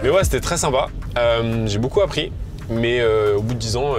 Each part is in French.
Mais ouais, c'était très sympa. J'ai beaucoup appris. Mais au bout de 10 ans,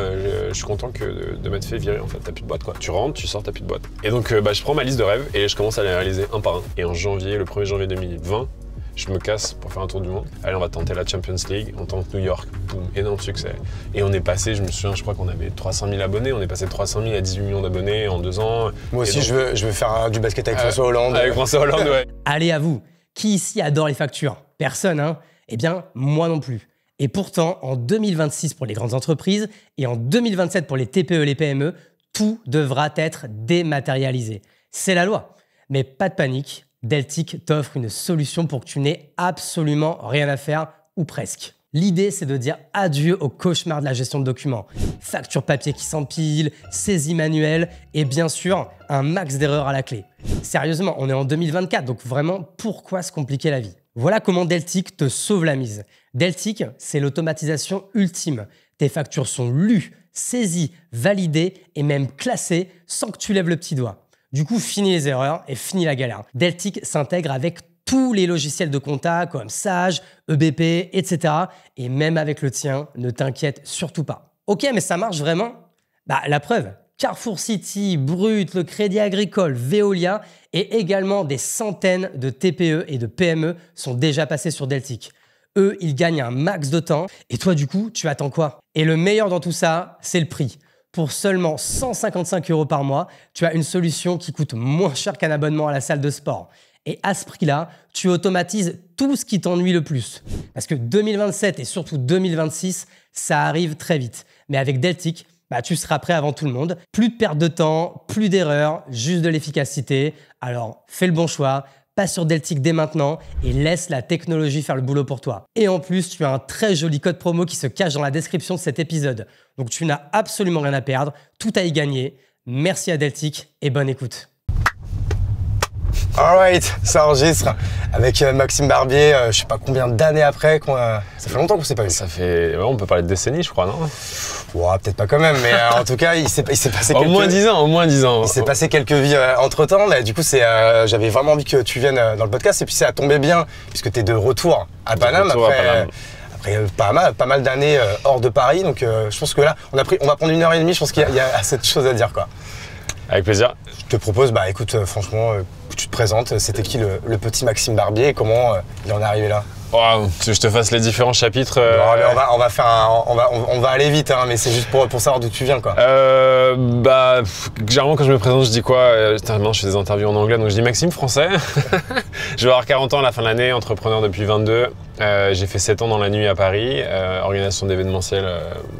je suis content de m'être fait virer. En fait, t'as plus de boîte quoi. Tu rentres, tu sors, t'as plus de boîte. Et donc je prends ma liste de rêves et je commence à les réaliser un par un. Et en janvier, le 1er janvier 2020, je me casse pour faire un tour du monde. Allez, on va tenter la Champions League. On tente New York. Boum, énorme succès. Et on est passé, je me souviens, je crois qu'on avait 300 000 abonnés. On est passé de 300 000 à 18 millions d'abonnés en 2 ans. Moi aussi, donc, je veux faire du basket avec François Hollande. Avec François Hollande, ouais. Allez, à vous. Qui ici adore les factures? Personne, hein? Eh bien, moi non plus. Et pourtant, en 2026 pour les grandes entreprises et en 2027 pour les TPE et les PME, tout devra être dématérialisé. C'est la loi. Mais pas de panique, Deltic t'offre une solution pour que tu n'aies absolument rien à faire, ou presque. L'idée, c'est de dire adieu au cauchemar de la gestion de documents. Factures papier qui s'empilent, saisies manuelles et bien sûr, un max d'erreurs à la clé. Sérieusement, on est en 2024, donc vraiment, pourquoi se compliquer la vie? Voilà comment Deltic te sauve la mise. Deltic, c'est l'automatisation ultime. Tes factures sont lues, saisies, validées et même classées sans que tu lèves le petit doigt. Du coup, fini les erreurs et fini la galère. Deltic s'intègre avec tous les logiciels de compta comme Sage, EBP, etc. Et même avec le tien, ne t'inquiète surtout pas. Ok, mais ça marche vraiment? Bah, la preuve, Carrefour City, Brut, le Crédit Agricole, Veolia et également des centaines de TPE et de PME sont déjà passés sur Deltic. Eux, ils gagnent un max de temps et toi, du coup, tu attends quoi? Et le meilleur dans tout ça, c'est le prix. Pour seulement 155 € par mois, tu as une solution qui coûte moins cher qu'un abonnement à la salle de sport. Et à ce prix-là, tu automatises tout ce qui t'ennuie le plus. Parce que 2027 et surtout 2026, ça arrive très vite. Mais avec Deltic, tu seras prêt avant tout le monde. Plus de perte de temps, plus d'erreurs, juste de l'efficacité. Alors, fais le bon choix, passe sur Deltic dès maintenant et laisse la technologie faire le boulot pour toi. Et en plus, tu as un très joli code promo qui se cache dans la description de cet épisode. Donc, tu n'as absolument rien à perdre, tout à y gagner. Merci à Deltic et bonne écoute. Alright, ça enregistre avec Maxime Barbier, je sais pas combien d'années après, ça fait longtemps qu'on s'est pas vu. Ça fait, ouais, on peut parler de décennies, je crois, non? Ouais, peut-être pas quand même, mais en tout cas, il s'est passé quelques... Au moins 10 ans. Il s'est passé quelques vies entre-temps, mais du coup, j'avais vraiment envie que tu viennes dans le podcast, et puis ça a tombé bien, puisque tu es de retour à Paname après pas mal d'années hors de Paris, donc je pense que là, on va prendre 1h30, je pense qu'il y a assez de choses à dire, quoi. Avec plaisir. Je te propose, écoute, franchement, que tu te présentes. C'était qui le petit Maxime Barbier et comment il en est arrivé là? Wow, que je te fasse les différents chapitres. On va aller vite, hein, mais c'est juste pour savoir d'où tu viens, quoi. Généralement, quand je me présente, je dis quoi? Maintenant, je fais des interviews en anglais, donc je dis Maxime français. Je vais avoir 40 ans à la fin de l'année, entrepreneur depuis 22. J'ai fait 7 ans dans la nuit à Paris, organisation d'événementiel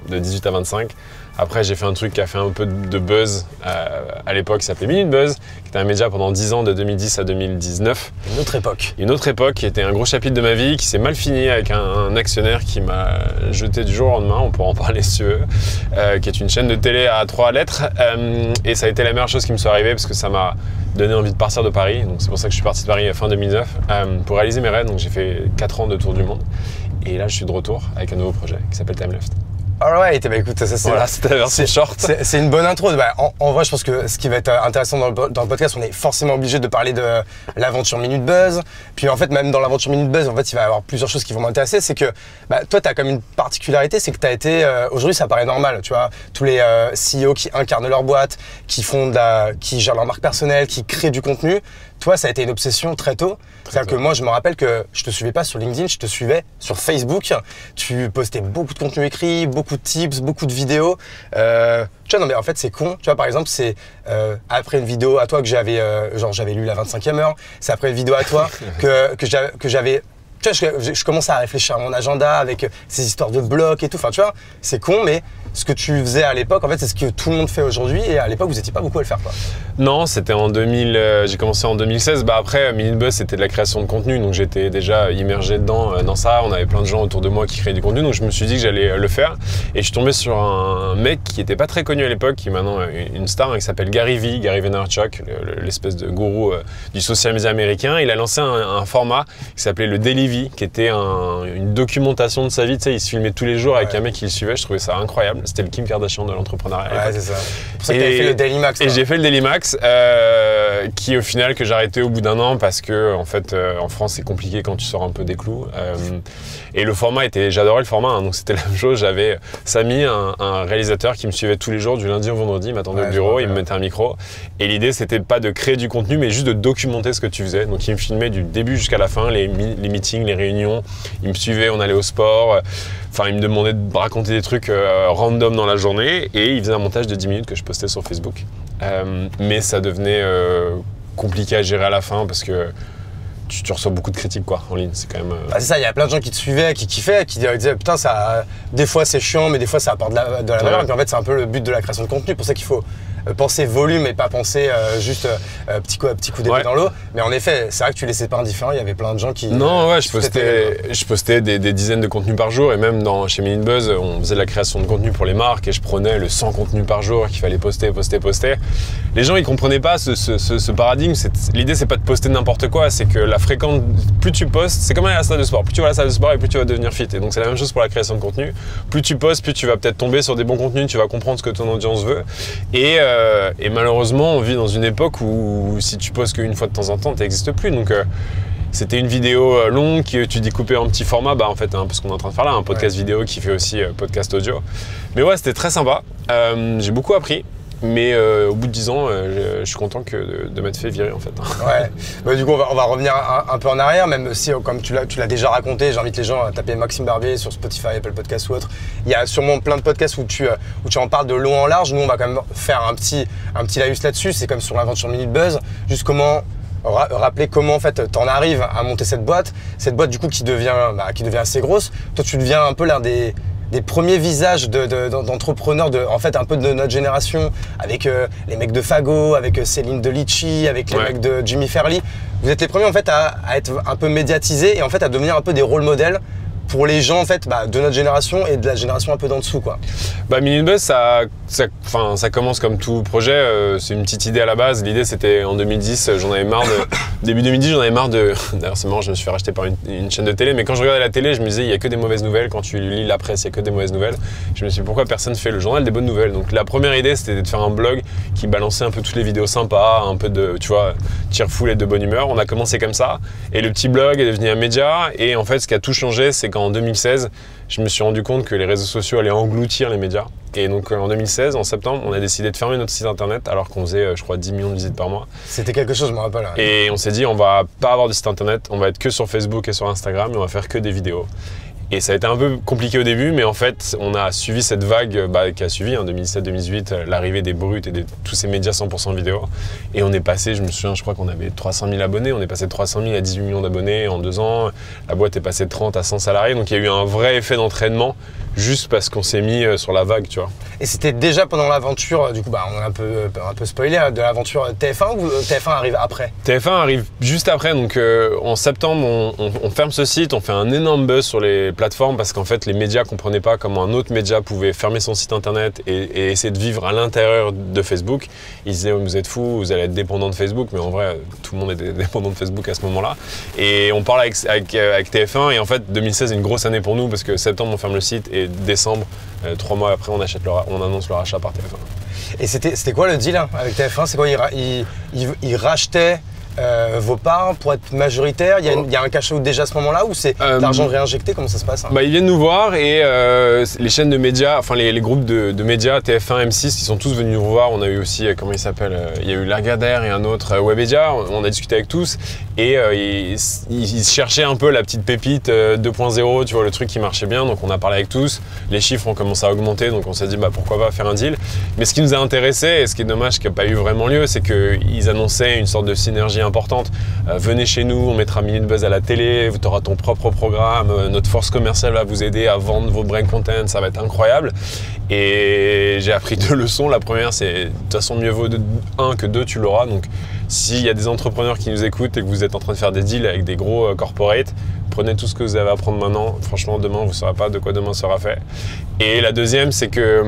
de 18 à 25. Après, j'ai fait un truc qui a fait un peu de buzz à l'époque, qui s'appelait Minute Buzz, qui était un média pendant 10 ans, de 2010 à 2019. Une autre époque. Une autre époque qui était un gros chapitre de ma vie, qui s'est mal fini avec un actionnaire qui m'a jeté du jour au lendemain, on pourra en parler si tu veux, qui est une chaîne de télé à 3 lettres. Et ça a été la meilleure chose qui me soit arrivée parce que ça m'a donné envie de partir de Paris. Donc c'est pour ça que je suis parti de Paris fin 2009 pour réaliser mes rêves. Donc j'ai fait 4 ans de tour du monde. Et là, je suis de retour avec un nouveau projet qui s'appelle Timeleft. Alright, écoute, ça c'est... Voilà, c'était la version short. C'est une bonne intro. En vrai, je pense que ce qui va être intéressant dans le podcast, on est forcément obligé de parler de l'aventure Minute Buzz. Puis en fait, même dans l'aventure Minute Buzz, en fait, il va y avoir plusieurs choses qui vont m'intéresser. C'est que toi, tu as comme une particularité, c'est que tu as été... aujourd'hui, ça paraît normal, tu vois. Tous les CEO qui incarnent leur boîte, qui gèrent leur marque personnelle, qui créent du contenu. Toi, ça a été une obsession très tôt. C'est-à-dire que moi, je me rappelle que je te suivais pas sur LinkedIn, je te suivais sur Facebook. Tu postais beaucoup de contenu écrit, beaucoup de tips, beaucoup de vidéos. Tu vois, non mais en fait, c'est con. Tu vois, par exemple, c'est après une vidéo à toi que j'avais lu la 25e heure. C'est après une vidéo à toi que j'avais... Tu vois, je commençais à réfléchir à mon agenda avec ces histoires de blocs et tout. Enfin, tu vois, c'est con, mais ce que tu faisais à l'époque, en fait, c'est ce que tout le monde fait aujourd'hui. Et à l'époque, vous n'étiez pas beaucoup à le faire, quoi. Non, c'était en 2000. J'ai commencé en 2016. Après, Minute Buzz, c'était de la création de contenu. Donc, j'étais déjà immergé dans ça. On avait plein de gens autour de moi qui créaient du contenu. Donc, je me suis dit que j'allais le faire. Et je suis tombé sur un mec qui n'était pas très connu à l'époque, qui est maintenant une star, qui s'appelle Gary Vaynerchuk, l'espèce de gourou du social media américain. Il a lancé un format qui s'appelait le Daily V, qui était une documentation de sa vie. Tu sais, il se filmait tous les jours avec un mec qui le suivait. Je trouvais ça incroyable. C'était le Kim Kardashian de l'entrepreneuriat. Ouais, c'est ça. C'est pour ça que tu avais fait le Daily Max. Et j'ai fait le Daily Max. qui au final que j'ai arrêté au bout d'un an parce que en fait en France c'est compliqué quand tu sors un peu des clous. Et le format j'adorais le format, hein, donc c'était la même chose. J'avais Samy, un réalisateur qui me suivait tous les jours du lundi au vendredi, il m'attendait au bureau, il me mettait un micro. Et l'idée c'était pas de créer du contenu mais juste de documenter ce que tu faisais. Donc il me filmait du début jusqu'à la fin, les meetings, les réunions, il me suivait, on allait au sport. Enfin, il me demandait de raconter des trucs random dans la journée et il faisait un montage de 10 minutes que je postais sur Facebook. Mais ça devenait compliqué à gérer à la fin parce que tu reçois beaucoup de critiques quoi, en ligne. C'est quand même. C'est ça, il y a plein de gens qui te suivaient, qui kiffaient, qui disaient putain, des fois c'est chiant, mais des fois ça apporte de la valeur. Et puis en fait, c'est un peu le but de la création de contenu. Pour ça qu'il faut penser volume et pas penser juste petit coup d'épée dans l'eau. Mais en effet, c'est vrai que tu laissais pas indifférent, il y avait plein de gens qui. Non, ouais, je postais des dizaines de contenus par jour et même chez Minute Buzz, on faisait de la création de contenu pour les marques et je prenais le 100 contenus par jour qu'il fallait poster. Les gens ils comprenaient pas ce paradigme. L'idée c'est pas de poster n'importe quoi, c'est que la fréquence, plus tu postes, c'est comme aller à la salle de sport. Plus tu vas à la salle de sport et plus tu vas devenir fit. Et donc c'est la même chose pour la création de contenu. Plus tu postes, plus tu vas peut-être tomber sur des bons contenus, tu vas comprendre ce que ton audience veut. Et malheureusement, on vit dans une époque où si tu postes qu'une fois de temps en temps, tu n'existes plus. Donc c'était une vidéo longue que tu découpais en petits formats, en fait un peu ce qu'on est en train de faire là, un podcast vidéo qui fait aussi podcast audio. Mais ouais, c'était très sympa. J'ai beaucoup appris. Mais au bout de 10 ans, je suis content de m'être fait virer en fait. Ouais. Du coup, on va revenir un peu en arrière, même si comme tu l'as déjà raconté, j'invite les gens à taper Maxime Barbier sur Spotify, Apple Podcast ou autre. Il y a sûrement plein de podcasts où tu en parles de long en large. Nous, on va quand même faire un petit laïus là-dessus. C'est comme sur l'aventure Minute Buzz. Juste rappeler comment en fait t'en arrives à monter cette boîte du coup qui devient assez grosse. Toi, tu deviens un peu l'un des premiers visages d'entrepreneurs en fait un peu de notre génération avec les mecs de Fago, avec Céline de Litchi, avec les mecs de Jimmy Fairley. Vous êtes les premiers en fait à être un peu médiatisés et en fait à devenir un peu des rôles modèles pour les gens en fait de notre génération et de la génération un peu d'en dessous quoi. Minute Buzz ça commence comme tout projet, c'est une petite idée à la base. L'idée c'était en 2010, j'en avais marre début 2010 j'en avais marre d'ailleurs c'est marrant, je me suis fait racheter par une chaîne de télé, mais quand je regardais la télé je me disais il y a que des mauvaises nouvelles. Quand tu lis la presse il y a que des mauvaises nouvelles. Je me suis dit pourquoi personne fait le journal des bonnes nouvelles. Donc la première idée c'était de faire un blog qui balançait un peu toutes les vidéos sympas, un peu de cheerful et de bonne humeur. On a commencé comme ça et le petit blog est devenu un média et en fait ce qui a tout changé c'est qu'en 2016 je me suis rendu compte que les réseaux sociaux allaient engloutir les médias. Et donc en 2016, en septembre, on a décidé de fermer notre site internet alors qu'on faisait, je crois, 10 millions de visites par mois. C'était quelque chose, je me rappelle. Et on s'est dit, on va pas avoir de site internet, on va être que sur Facebook et sur Instagram et on va faire que des vidéos. Et ça a été un peu compliqué au début, mais en fait, on a suivi cette vague qui a suivi, 2017-2018, l'arrivée des brutes et de tous ces médias 100% vidéo. Et on est passé, je me souviens, je crois qu'on avait 300 000 abonnés, on est passé de 300 000 à 18 millions d'abonnés en 2 ans. La boîte est passée de 30 à 100 salariés, donc il y a eu un vrai effet d'entraînement juste parce qu'on s'est mis sur la vague, tu vois. Et c'était déjà pendant l'aventure, du coup, on a un peu spoilé, de l'aventure TF1 ou TF1 arrive après? TF1 arrive juste après, donc en septembre, on ferme ce site, on fait un énorme buzz sur les plateformes parce qu'en fait, les médias ne comprenaient pas comment un autre média pouvait fermer son site internet et essayer de vivre à l'intérieur de Facebook. Ils disaient, vous êtes fous, vous allez être dépendant de Facebook, mais en vrai, tout le monde était dépendant de Facebook à ce moment-là. Et on parle avec TF1 et en fait, 2016 est une grosse année pour nous parce que septembre, on ferme le site et décembre, 3 mois après, on annonce le rachat par TF1. Et c'était quoi le deal avec TF1? C'est quoi, ils rachetaient vos parts pour être majoritaire? Il y a un cash-out déjà à ce moment-là ou c'est de l'argent réinjecté? Comment ça se passe? Ils viennent nous voir et les chaînes de médias, enfin les groupes de médias, TF1, M6, ils sont tous venus nous voir. On a eu aussi, comment il s'appelle, il y a eu Lagardère et un autre, Webedia. On a discuté avec tous et ils cherchaient un peu la petite pépite 2.0, tu vois, le truc qui marchait bien. Donc on a parlé avec tous. Les chiffres ont commencé à augmenter, donc on s'est dit pourquoi pas faire un deal. Mais ce qui nous a intéressé et ce qui est dommage qui n'a pas eu vraiment lieu, c'est qu'ils annonçaient une sorte de synergie importante. Venez chez nous, on mettra Minute Buzz à la télé, tu auras ton propre programme, notre force commerciale va vous aider à vendre vos brain content, ça va être incroyable. Et j'ai appris 2 leçons. La première, c'est de toute façon mieux vaut 1 que 2, tu l'auras. Donc s'il y a des entrepreneurs qui nous écoutent et que vous êtes en train de faire des deals avec des gros corporates, prenez tout ce que vous avez à apprendre maintenant. Franchement, demain, vous ne saurez pas de quoi demain sera fait. Et la deuxième, c'est que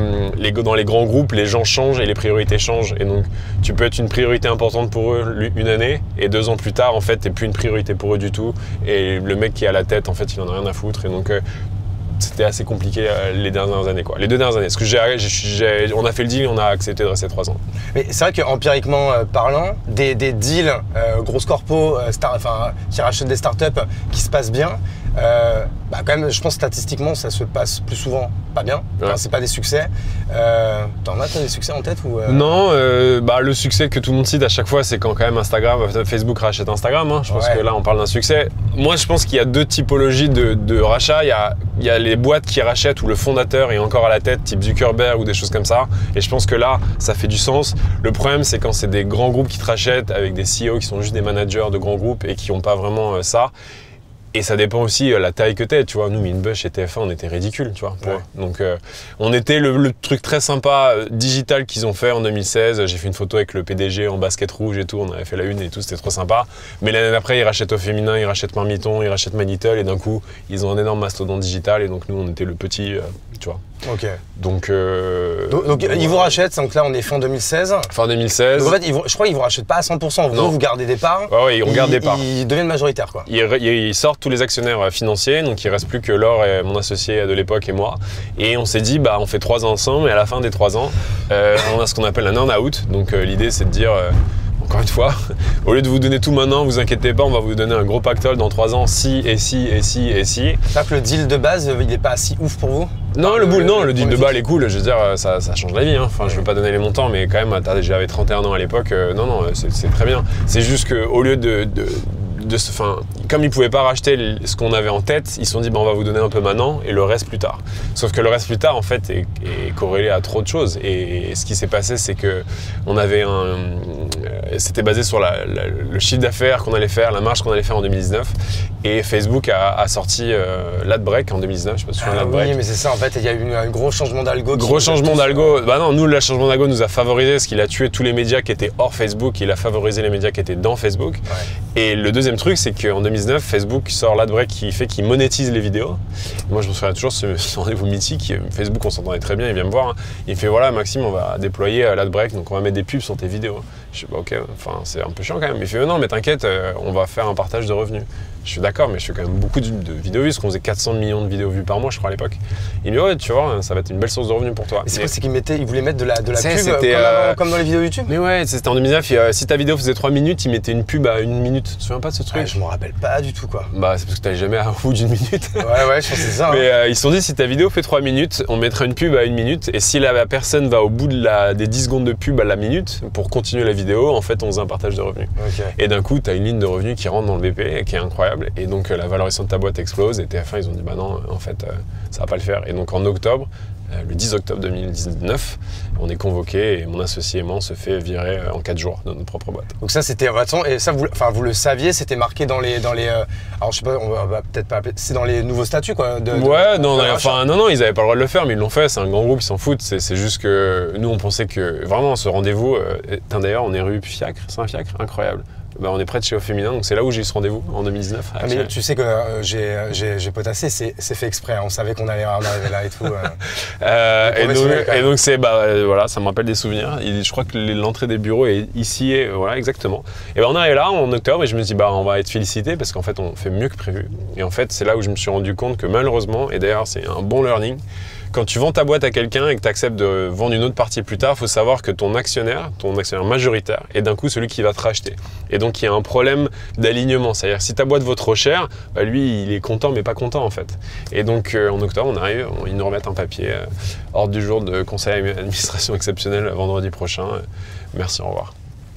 dans les grands groupes, les gens changent et les priorités changent. Et donc, tu peux être une priorité importante pour eux une année et 2 ans plus tard, en fait, tu n'es plus une priorité pour eux du tout. Et le mec qui est à la tête, en fait, il en a rien à foutre. Et donc, c'était assez compliqué les dernières années, quoi. Les 2 dernières années. Parce que on a fait le deal, on a accepté de rester 3 ans. Mais c'est vrai qu'empiriquement parlant, des deals, grosses corpos, qui rachètent des startups qui se passent bien, bah quand même, je pense statistiquement, ça se passe plus souvent pas bien. Enfin, c'est pas des succès. T'as des succès en tête ou Non, bah le succès que tout le monde cite à chaque fois, c'est quand même Facebook rachète Instagram. Hein. Je pense que là, on parle d'un succès. Moi, je pense qu'il y a 2 typologies de rachats. Il y a les boîtes qui rachètent où le fondateur est encore à la tête, type Zuckerberg ou des choses comme ça. Et je pense que là, ça fait du sens. Le problème, c'est quand c'est des grands groupes qui te rachètent avec des CEO qui sont juste des managers de grands groupes et qui n'ont pas vraiment ça. Et ça dépend aussi la taille que t'es, tu vois. Nous, Minbus et TF1, on était ridicules, tu vois. Pour eux. Donc, on était le truc très sympa digital qu'ils ont fait en 2016. J'ai fait une photo avec le PDG en basket rouge et tout. On avait fait la une et tout, c'était trop sympa. Mais l'année d'après, ils rachètent Au Féminin, ils rachètent Marmiton, ils rachètent Manital. Et d'un coup, ils ont un énorme mastodonte digital. Et donc, nous, on était le petit, tu vois. Ok. Donc ils vous rachètent, donc là, on est fin 2016. Fin 2016. Donc, en fait, je crois qu'ils vous rachètent pas à 100%. Vous gardez des parts. Ouais, on garde des parts. Ils deviennent majoritaires, quoi. Ils sortent tous les actionnaires financiers, donc il reste plus que Laure et mon associé de l'époque et moi. Et on s'est dit, bah on fait 3 ans ensemble, et à la fin des 3 ans, on a ce qu'on appelle un earn-out. Donc l'idée, c'est de dire, encore une fois, au lieu de vous donner tout maintenant, vous inquiétez pas, on va vous donner un gros pactole dans 3 ans, si et si et si et si. C'est-à-dire que le deal de base, il n'est pas si ouf pour vous? Non, le deal de balle est cool, je veux dire, ça change la vie. Hein. Enfin, je veux pas donner les montants, mais quand même, j'avais 31 ans à l'époque, non, c'est très bien. C'est juste qu'au lieu comme ils pouvaient pas racheter ce qu'on avait en tête, ils se sont dit on va vous donner un peu maintenant et le reste plus tard. Sauf que le reste plus tard en fait est corrélé à trop de choses. Et ce qui s'est passé, c'est que c'était basé sur le chiffre d'affaires qu'on allait faire, la marge qu'on allait faire en 2019. Et Facebook a sorti l'adbreak en 2019. Je sais pas si tu te souviens de l'adbreak. Oui, mais c'est ça en fait. Il y a eu un gros changement d'algo. Gros changement d'algo. Bah non, nous le changement d'algo nous a favorisé parce qu'il a tué tous les médias qui étaient hors Facebook. Il a favorisé les médias qui étaient dans Facebook. Ouais. Et le deuxième truc, c'est qu'en 2019, Facebook sort l'adbreak qui monétise les vidéos. Moi, je me souviens toujours de ce rendez-vous mythique. Facebook, on s'entendait très bien, il vient me voir. Hein. Il me fait voilà, Maxime, on va déployer l'adbreak, donc on va mettre des pubs sur tes vidéos. Je dis bah ok, enfin c'est un peu chiant quand même. Il fait non, mais t'inquiète, on va faire un partage de revenus. Je suis d'accord, mais je fais quand même beaucoup de vidéos vues, parce qu'on faisait 400 millions de vidéos vues par mois, je crois, à l'époque. Il me dit ouais, tu vois, ça va être une belle source de revenus pour toi. Et c'est quoi, c'est qu'il voulait mettre de la pub comme dans les vidéos YouTube? Mais ouais, c'était en 2019. Si ta vidéo faisait 3 minutes, il mettait une pub à 1 minute. Tu te souviens pas de ce truc? Je m'en rappelle pas du tout, quoi. Bah, c'est parce que t'allais jamais à bout d'1 minute. Ouais, je pense que c'est ça. Mais ils se sont dit, si ta vidéo fait 3 minutes, on mettra une pub à 1 minute. Et si la personne va au bout des 10 secondes de pub à la minute, pour continuer la vidéo, en fait, on faisait un partage de revenus. Okay. Et d'un coup, t'as une ligne de revenus qui rentre dans le BP, qui est incroyable. Et donc, la valorisation de ta boîte explose. Et TF1, ils ont dit, bah non, en fait, ça va pas le faire. Et donc, en octobre, le 10 octobre 2019, on est convoqué et mon associé et moi, on se fait virer en 4 jours de notre propre boîte. Donc ça, c'était... Et ça, vous le saviez, c'était marqué dans les... Alors, je sais pas, on va peut-être pas appeler... C'est dans les nouveaux statuts, quoi. Non, ils avaient pas le droit de le faire, mais ils l'ont fait. C'est un grand groupe, ils s'en foutent. C'est juste que nous, on pensait que... Vraiment, ce rendez-vous... D'ailleurs, on est rue Fiacre, c'est un Fiacre, incroyable. Bah, on est près de chez Au Féminin, donc c'est là où j'ai eu ce rendez-vous en 2019. Mais tu sais que j'ai potassé, c'est fait exprès, on savait qu'on allait arriver là et tout. Et donc c'est voilà, ça me rappelle des souvenirs. Je crois que l'entrée des bureaux est ici, et voilà, exactement. Et on arrive là en octobre et je me dis on va être félicité parce qu'en fait on fait mieux que prévu. Et en fait c'est là où je me suis rendu compte que malheureusement, et d'ailleurs c'est un bon learning, quand tu vends ta boîte à quelqu'un et que tu acceptes de vendre une autre partie plus tard, il faut savoir que ton actionnaire majoritaire, est d'un coup celui qui va te racheter. Et donc il y a un problème d'alignement. C'est-à-dire si ta boîte vaut trop cher, lui il est content mais pas content en fait. Et donc en octobre, on arrive, ils nous remettent un papier ordre du jour de conseil d'administration exceptionnel vendredi prochain. Merci, au revoir.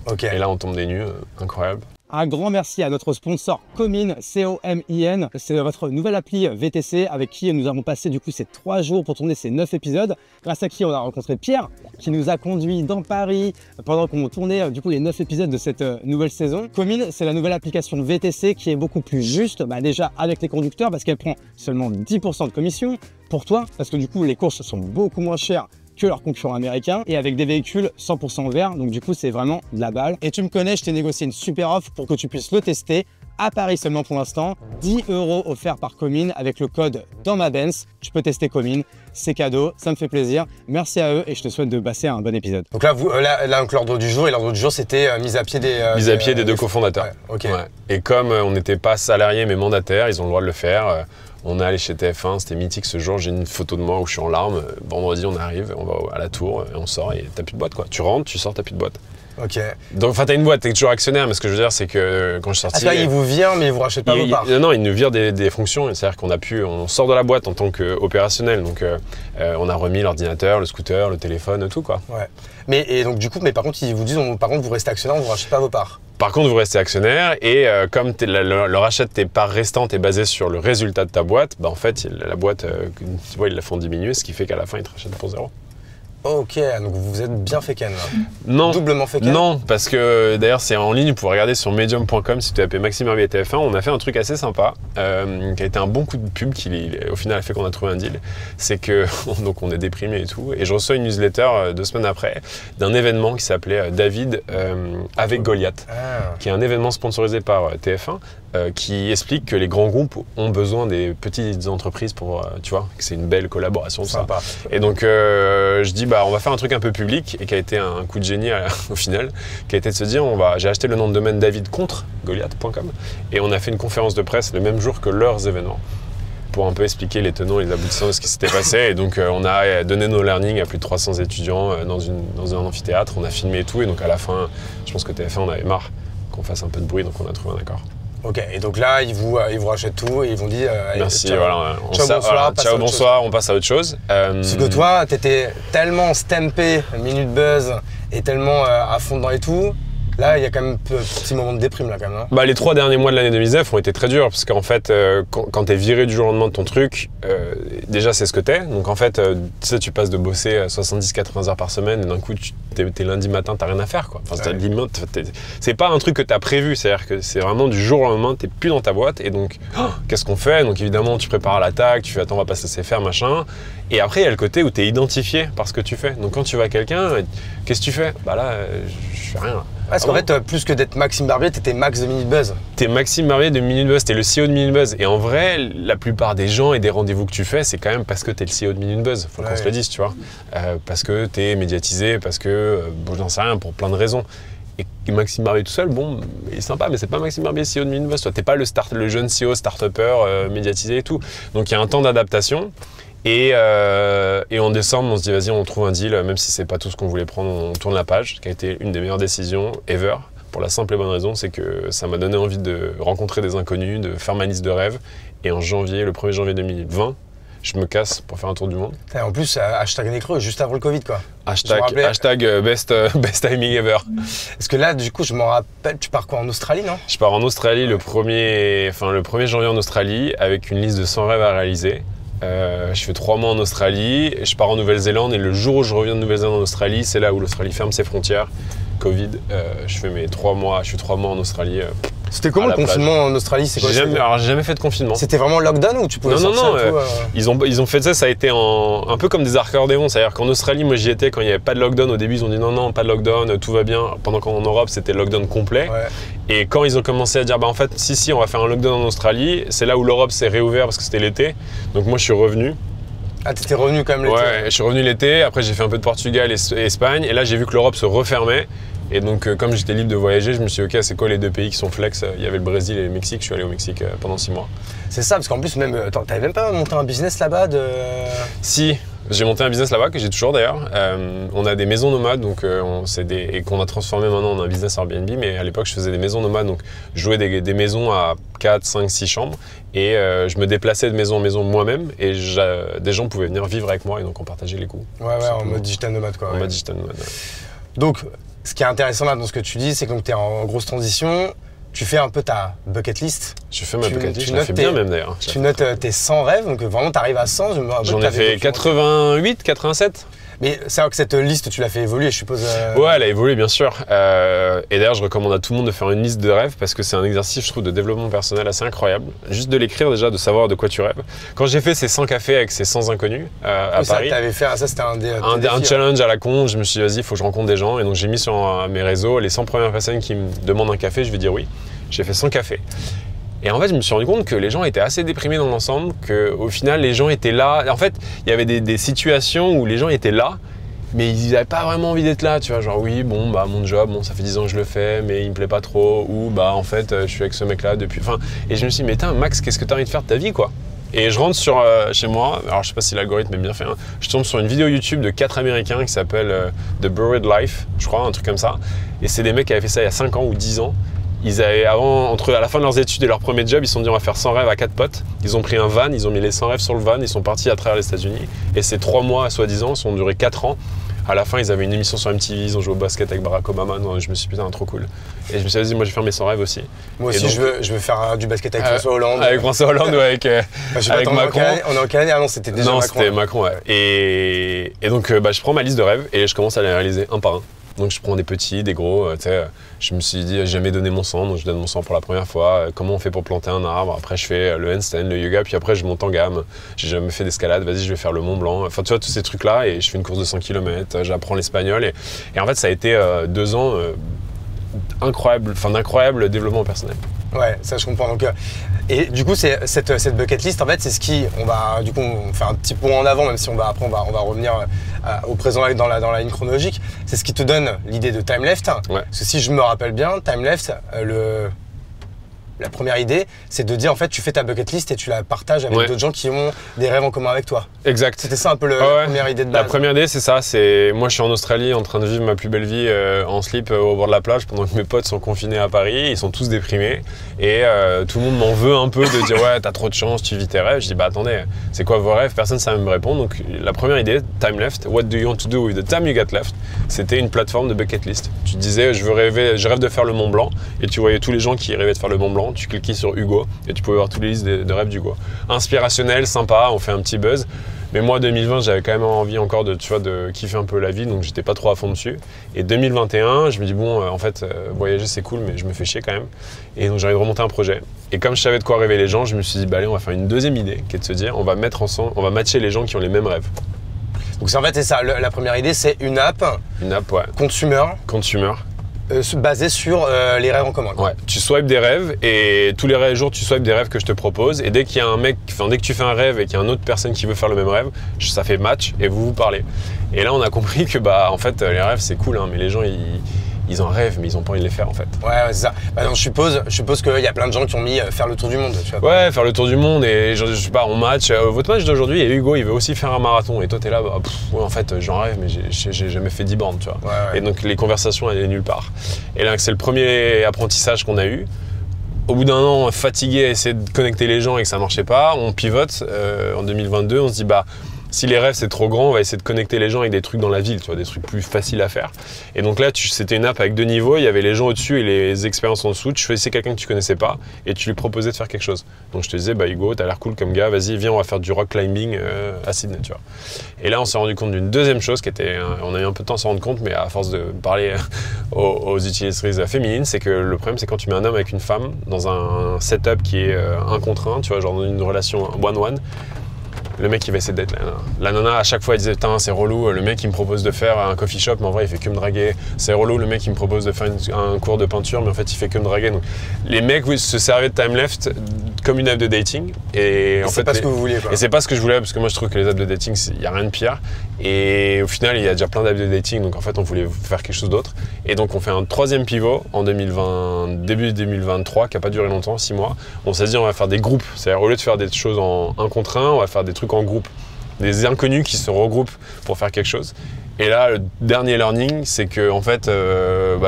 Okay. Et là on tombe des nues, incroyable. Un grand merci à notre sponsor Comin, C-O-M-I-N. C'est votre nouvelle appli VTC avec qui nous avons passé du coup ces 3 jours pour tourner ces 9 épisodes. Grâce à qui on a rencontré Pierre qui nous a conduit dans Paris pendant qu'on tournait du coup les 9 épisodes de cette nouvelle saison. Comin, c'est la nouvelle application VTC qui est beaucoup plus juste déjà avec les conducteurs parce qu'elle prend seulement 10% de commission pour toi parce que du coup les courses sont beaucoup moins chères que leurs concurrents américains et avec des véhicules 100% verts, donc du coup c'est vraiment de la balle. Et tu me connais, je t'ai négocié une super offre pour que tu puisses le tester à Paris seulement pour l'instant. 10 € offerts par Comin avec le code dans ma Benz. Tu peux tester Comin c'est cadeau, ça me fait plaisir. Merci à eux et je te souhaite de passer un bon épisode. Donc là, donc l'ordre du jour, c'était mise à pied des deux cofondateurs. Ouais, ok. Ouais. Et comme on n'était pas salariés mais mandataires, ils ont le droit de le faire. On est allé chez TF1, c'était mythique ce jour, j'ai une photo de moi où je suis en larmes. Vendredi, on arrive, on va à la tour et on sort et t'as plus de boîte quoi. Tu rentres, tu sors, t'as plus de boîte. Ok. Donc, enfin, t'as une boîte, t'es toujours actionnaire, mais ce que je veux dire, c'est que quand je suis sorti. Ah, il vous vire, mais il vous rachète pas vos parts. Non, il nous vire des fonctions. C'est-à-dire on sort de la boîte en tant qu'opérationnel. Donc, on a remis l'ordinateur, le scooter, le téléphone, tout quoi. Ouais. Mais par contre, ils vous disent, par contre, vous restez actionnaire, on vous rachète pas vos parts. Par contre, vous restez actionnaire et comme le rachat de tes parts restantes est basé sur le résultat de ta boîte, bah en fait, la boîte, tu vois, ils la font diminuer, ce qui fait qu'à la fin, ils te rachètent pour zéro. Ok, donc vous êtes bien fait ken là. Non. Doublement fait ken. Non, parce que d'ailleurs c'est en ligne, vous pouvez regarder sur medium.com si tu tapes Maxime Herbier TF1. On a fait un truc assez sympa, qui a été un bon coup de pub qui au final a fait qu'on a trouvé un deal. C'est que, donc on est déprimé et tout, et je reçois une newsletter 2 semaines après d'un événement qui s'appelait David avec Goliath, qui est un événement sponsorisé par TF1. Qui explique que les grands groupes ont besoin des petites entreprises pour, tu vois, que c'est une belle collaboration. Sympa. Ça. Et donc, je dis, bah, on va faire un truc un peu public, et qui a été un coup de génie au final, qui a été de se dire, j'ai acheté le nom de domaine David contre Goliath.com, et on a fait une conférence de presse le même jour que leurs événements, pour un peu expliquer les tenants et les aboutissants de ce qui s'était passé. Et donc, on a donné nos learnings à plus de 300 étudiants dans un amphithéâtre, on a filmé et tout, et donc à la fin, je pense que TF1 en avait marre qu'on fasse un peu de bruit, donc on a trouvé un accord. Ok, et donc là, ils vous rachètent tout et ils vont dire merci, ciao, voilà. Ciao, bonsoir, on passe à autre chose. Parce que toi, t'étais tellement stampé Minute Buzz et tellement à fond dedans et tout. Là, il y a quand même un petit moment de déprime là quand même. Hein. Bah, les 3 derniers mois de l'année 2019 ont été très durs parce qu'en fait, quand t'es viré du jour au lendemain de ton truc, déjà c'est ce que t'es. Donc en fait, tu sais, tu passes de bosser 70-80 heures par semaine et d'un coup, t'es lundi matin, t'as rien à faire quoi. Enfin, c'est pas un truc que t'as prévu, c'est-à-dire que c'est vraiment du jour au lendemain, t'es plus dans ta boîte et donc qu'est-ce qu'on fait? Donc évidemment, tu prépares l'attaque, tu fais attends, on va pas se laisser faire machin. Et après, il y a le côté où t'es identifié par ce que tu fais. Donc quand tu vas à quelqu'un, qu'est-ce que tu fais? Bah là, je fais rien. Parce qu'en fait, plus que d'être Maxime Barbier, t'étais Max de Minute Buzz. T'es Maxime Barbier de Minute Buzz, t'es le CEO de Minute Buzz. Et en vrai, la plupart des gens et des rendez-vous que tu fais, c'est quand même parce que t'es le CEO de Minute Buzz. Faut qu'on se le dise, tu vois. Parce que t'es médiatisé, parce que, bon, j'en sais rien, pour plein de raisons. Et Maxime Barbier tout seul, bon, il est sympa, mais c'est pas Maxime Barbier CEO de Minute Buzz. Toi, t'es pas le jeune CEO start-upper médiatisé et tout. Donc il y a un temps d'adaptation. Et en décembre, on se dit vas-y, on trouve un deal, même si c'est pas tout ce qu'on voulait prendre, on tourne la page, ce qui a été une des meilleures décisions ever. Pour la simple et bonne raison, c'est que ça m'a donné envie de rencontrer des inconnus, de faire ma liste de rêves. Et en janvier, le 1er janvier 2020, je me casse pour faire un tour du monde. Et en plus, hashtag Nécreux, juste avant le Covid, quoi. Hashtag best timing ever. Parce que là, du coup, je m'en rappelle, tu pars quoi, en Australie, non? Je pars en Australie le 1er janvier en Australie, avec une liste de 100 rêves à réaliser. Je fais 3 mois en Australie, je pars en Nouvelle-Zélande et le jour où je reviens de Nouvelle-Zélande en Australie, c'est là où l'Australie ferme ses frontières. Covid, je fais mes 3 mois, je suis 3 mois en Australie. C'était comment le confinement en Australie? C'est quoi? J'ai jamais fait de confinement. C'était vraiment lockdown ou tu pouvais sortir? Non, ils ont fait ça a été un peu comme des accordéons. C'est-à-dire qu'en Australie, moi j'y étais quand il n'y avait pas de lockdown. Au début, ils ont dit non, pas de lockdown, tout va bien. Pendant qu'en Europe, c'était lockdown complet. Ouais. Et quand ils ont commencé à dire, bah en fait, si, on va faire un lockdown en Australie, c'est là où l'Europe s'est réouvert parce que c'était l'été. Donc moi, je suis revenu. Ah, t'étais revenu quand même l'été? Ouais, je suis revenu l'été. Après, j'ai fait un peu de Portugal et Espagne. Et là, j'ai vu que l'Europe se refermait. Et donc, comme j'étais libre de voyager, je me suis dit, ok, c'est quoi les 2 pays qui sont flex? Il y avait le Brésil et le Mexique. Je suis allé au Mexique pendant 6 mois. C'est ça, parce qu'en plus, même, t'avais même pas monté un business là-bas de... Si, j'ai monté un business là-bas, que j'ai toujours d'ailleurs. On a des maisons nomades, donc, et qu'on a transformé maintenant en un business Airbnb. Mais à l'époque, je faisais des maisons nomades, donc je louais des maisons à 4, 5, 6 chambres. Et je me déplaçais de maison en maison moi-même. Et des gens pouvaient venir vivre avec moi et donc on partageait les coûts. Ouais, en mode digital nomade, quoi. En mode digital nomade, ouais. Donc, ce qui est intéressant là dans ce que tu dis, c'est que tu es en grosse transition, tu fais un peu ta bucket list. Je fais ma bucket list, je la fais bien même d'ailleurs. Tu notes tes 100 rêves, donc vraiment tu arrives à 100. J'en ai fait 88, 87. Mais c'est vrai que cette liste, tu l'as fait évoluer, je suppose. Ouais, elle a évolué, bien sûr. Et d'ailleurs, je recommande à tout le monde de faire une liste de rêves parce que c'est un exercice, je trouve, de développement personnel assez incroyable. Juste de l'écrire déjà, de savoir de quoi tu rêves. Quand j'ai fait ces 100 cafés avec ces 100 inconnus à Paris, ça c'était un challenge à la con. Je me suis dit, vas-y, il faut que je rencontre des gens. Et donc, j'ai mis sur mes réseaux les 100 premières personnes qui me demandent un café, je vais dire oui. J'ai fait 100 cafés. Et en fait, je me suis rendu compte que les gens étaient assez déprimés dans l'ensemble, qu'au final, les gens étaient là. En fait, il y avait des situations où les gens étaient là, mais ils n'avaient pas vraiment envie d'être là, tu vois. Genre, oui, bon, bah, mon job, bon, ça fait 10 ans que je le fais, mais il me plaît pas trop. Ou, bah, en fait, je suis avec ce mec-là depuis. Enfin, et je me suis dit, mais tain, Max, qu'est-ce que tu as envie de faire de ta vie, quoi? Et je rentre chez moi, alors je sais pas si l'algorithme est bien fait, hein. Je tombe sur une vidéo YouTube de 4 Américains qui s'appelle The Buried Life, je crois, un truc comme ça. Et c'est des mecs qui avaient fait ça il y a 5 ans ou 10 ans. Ils avaient à la fin de leurs études et leur premier job, ils se sont dit on va faire 100 rêves à 4 potes. Ils ont pris un van, ils ont mis les 100 rêves sur le van, ils sont partis à travers les États-Unis. Et ces 3 mois, soi-disant, ont duré 4 ans. À la fin, ils avaient une émission sur MTV, ils ont joué au basket avec Barack Obama. Non, je me suis dit, putain, trop cool. Et je me suis dit, moi, je vais faire mes 100 rêves aussi. Moi aussi, donc, je veux faire du basket avec François Hollande. Avec François Hollande ou avec Macron. On est en quelle année? Ah non, c'était déjà Macron. Non, c'était Macron, ouais. Et donc, je prends ma liste de rêves et je commence à les réaliser un par un. Donc je prends des petits, des gros, tu sais, je me suis dit j'ai jamais donné mon sang, donc je donne mon sang pour la première fois. Comment on fait pour planter un arbre? Après je fais le handstand, le yoga, puis après je monte en gamme. J'ai jamais fait d'escalade, vas-y je vais faire le Mont Blanc. Enfin tu vois tous ces trucs là et je fais une course de 100 km, j'apprends l'espagnol et en fait ça a été 2 ans d'incroyable développement personnel. Ouais, ça je comprends. Donc, et du coup, cette bucket list, en fait, c'est ce qui, on fait un petit bond en avant, même si on va revenir au présent dans la ligne chronologique. C'est ce qui te donne l'idée de Time Left. Ouais. Parce que si je me rappelle bien, Time Left, la première idée, c'est de dire en fait, tu fais ta bucket list et tu la partages avec d'autres gens qui ont des rêves en commun avec toi. Exact. C'était ça un peu la première idée de base. La première idée, c'est ça. Moi, je suis en Australie en train de vivre ma plus belle vie en slip au bord de la plage pendant que mes potes sont confinés à Paris. Ils sont tous déprimés et tout le monde m'en veut un peu de dire ouais, t'as trop de chance, tu vis tes rêves. Je dis bah attendez, c'est quoi vos rêves? Personne ne savait me répondre. Donc la première idée, Time Left, what do you want to do with the time you got left? C'était une plateforme de bucket list. Tu disais je rêve de faire le Mont Blanc et tu voyais tous les gens qui rêvaient de faire le Mont Blanc. Tu cliquais sur Hugo et tu pouvais voir toutes les listes de rêves d'Hugo. Inspirationnel, sympa, on fait un petit buzz. Mais moi, 2020, j'avais quand même envie encore de kiffer un peu la vie, donc j'étais pas trop à fond dessus. Et 2021, je me dis bon, en fait, voyager c'est cool, mais je me fais chier quand même. Et donc j'ai envie de remonter un projet. Et comme je savais de quoi rêver les gens, je me suis dit bah allez, on va faire une deuxième idée, qui est de se dire on va mettre ensemble, on va matcher les gens qui ont les mêmes rêves. Donc en fait c'est ça. La première idée, c'est une app. Une app, ouais. Consumer. Basé sur les rêves en commun. Ouais, tu swipes des rêves et tous les jours tu swipes des rêves que je te propose et dès qu'il y a dès que tu fais un rêve et qu'il y a une autre personne qui veut faire le même rêve, ça fait match et vous parlez. Et là on a compris que bah en fait les rêves c'est cool hein, mais les gens ils en rêvent mais ils ont pas envie de les faire en fait. Ouais, c'est ça. Bah non, je suppose qu'il y a plein de gens qui ont mis faire le tour du monde. Tu vois. Ouais, faire le tour du monde et je sais pas, on match. Votre match d'aujourd'hui et Hugo il veut aussi faire un marathon et toi t'es là, bah, ouais, en fait j'en rêve mais j'ai jamais fait 10 bornes tu vois. Ouais. Et donc les conversations elles allaient nulle part. Et là c'est le premier apprentissage qu'on a eu. Au bout d'un an, fatigué à essayer de connecter les gens et que ça marchait pas, on pivote en 2022, on se dit bah si les rêves c'est trop grand, on va essayer de connecter les gens avec des trucs dans la ville, tu vois, des trucs plus faciles à faire. Et donc là, c'était une app avec 2 niveaux, il y avait les gens au-dessus et les expériences en dessous. Tu choisissais quelqu'un que tu connaissais pas et tu lui proposais de faire quelque chose. Donc je te disais, bah Hugo, t'as l'air cool comme gars, vas-y, viens, on va faire du rock climbing à Sydney, tu vois. Et là, on s'est rendu compte d'une deuxième chose qui était, on a eu un peu de temps à s'en rendre compte, mais à force de parler aux utilisatrices féminines, c'est que le problème, c'est quand tu mets un homme avec une femme dans un setup qui est un contre un, tu vois, genre dans une relation one-one. Le mec il va essayer d'être la nana à chaque fois elle disait putain c'est relou, le mec il me propose de faire un coffee shop mais en vrai il fait que me draguer, c'est relou le mec il me propose de faire un cours de peinture mais en fait il fait que me draguer. Donc les mecs se servaient de Time Left comme une app de dating et en fait c'est pas ce que vous vouliez quoi. Et c'est pas ce que je voulais parce que moi je trouve que les apps de dating il y a rien de pire et au final il y a déjà plein d'apps de dating donc en fait on voulait faire quelque chose d'autre et donc on fait un troisième pivot en début 2023 qui a pas duré longtemps, 6 mois. On s'est dit on va faire des groupes, c'est-à-dire au lieu de faire des choses en un contre un, on va faire des trucs en groupe, des inconnus qui se regroupent pour faire quelque chose. Et là, le dernier learning, c'est que en fait,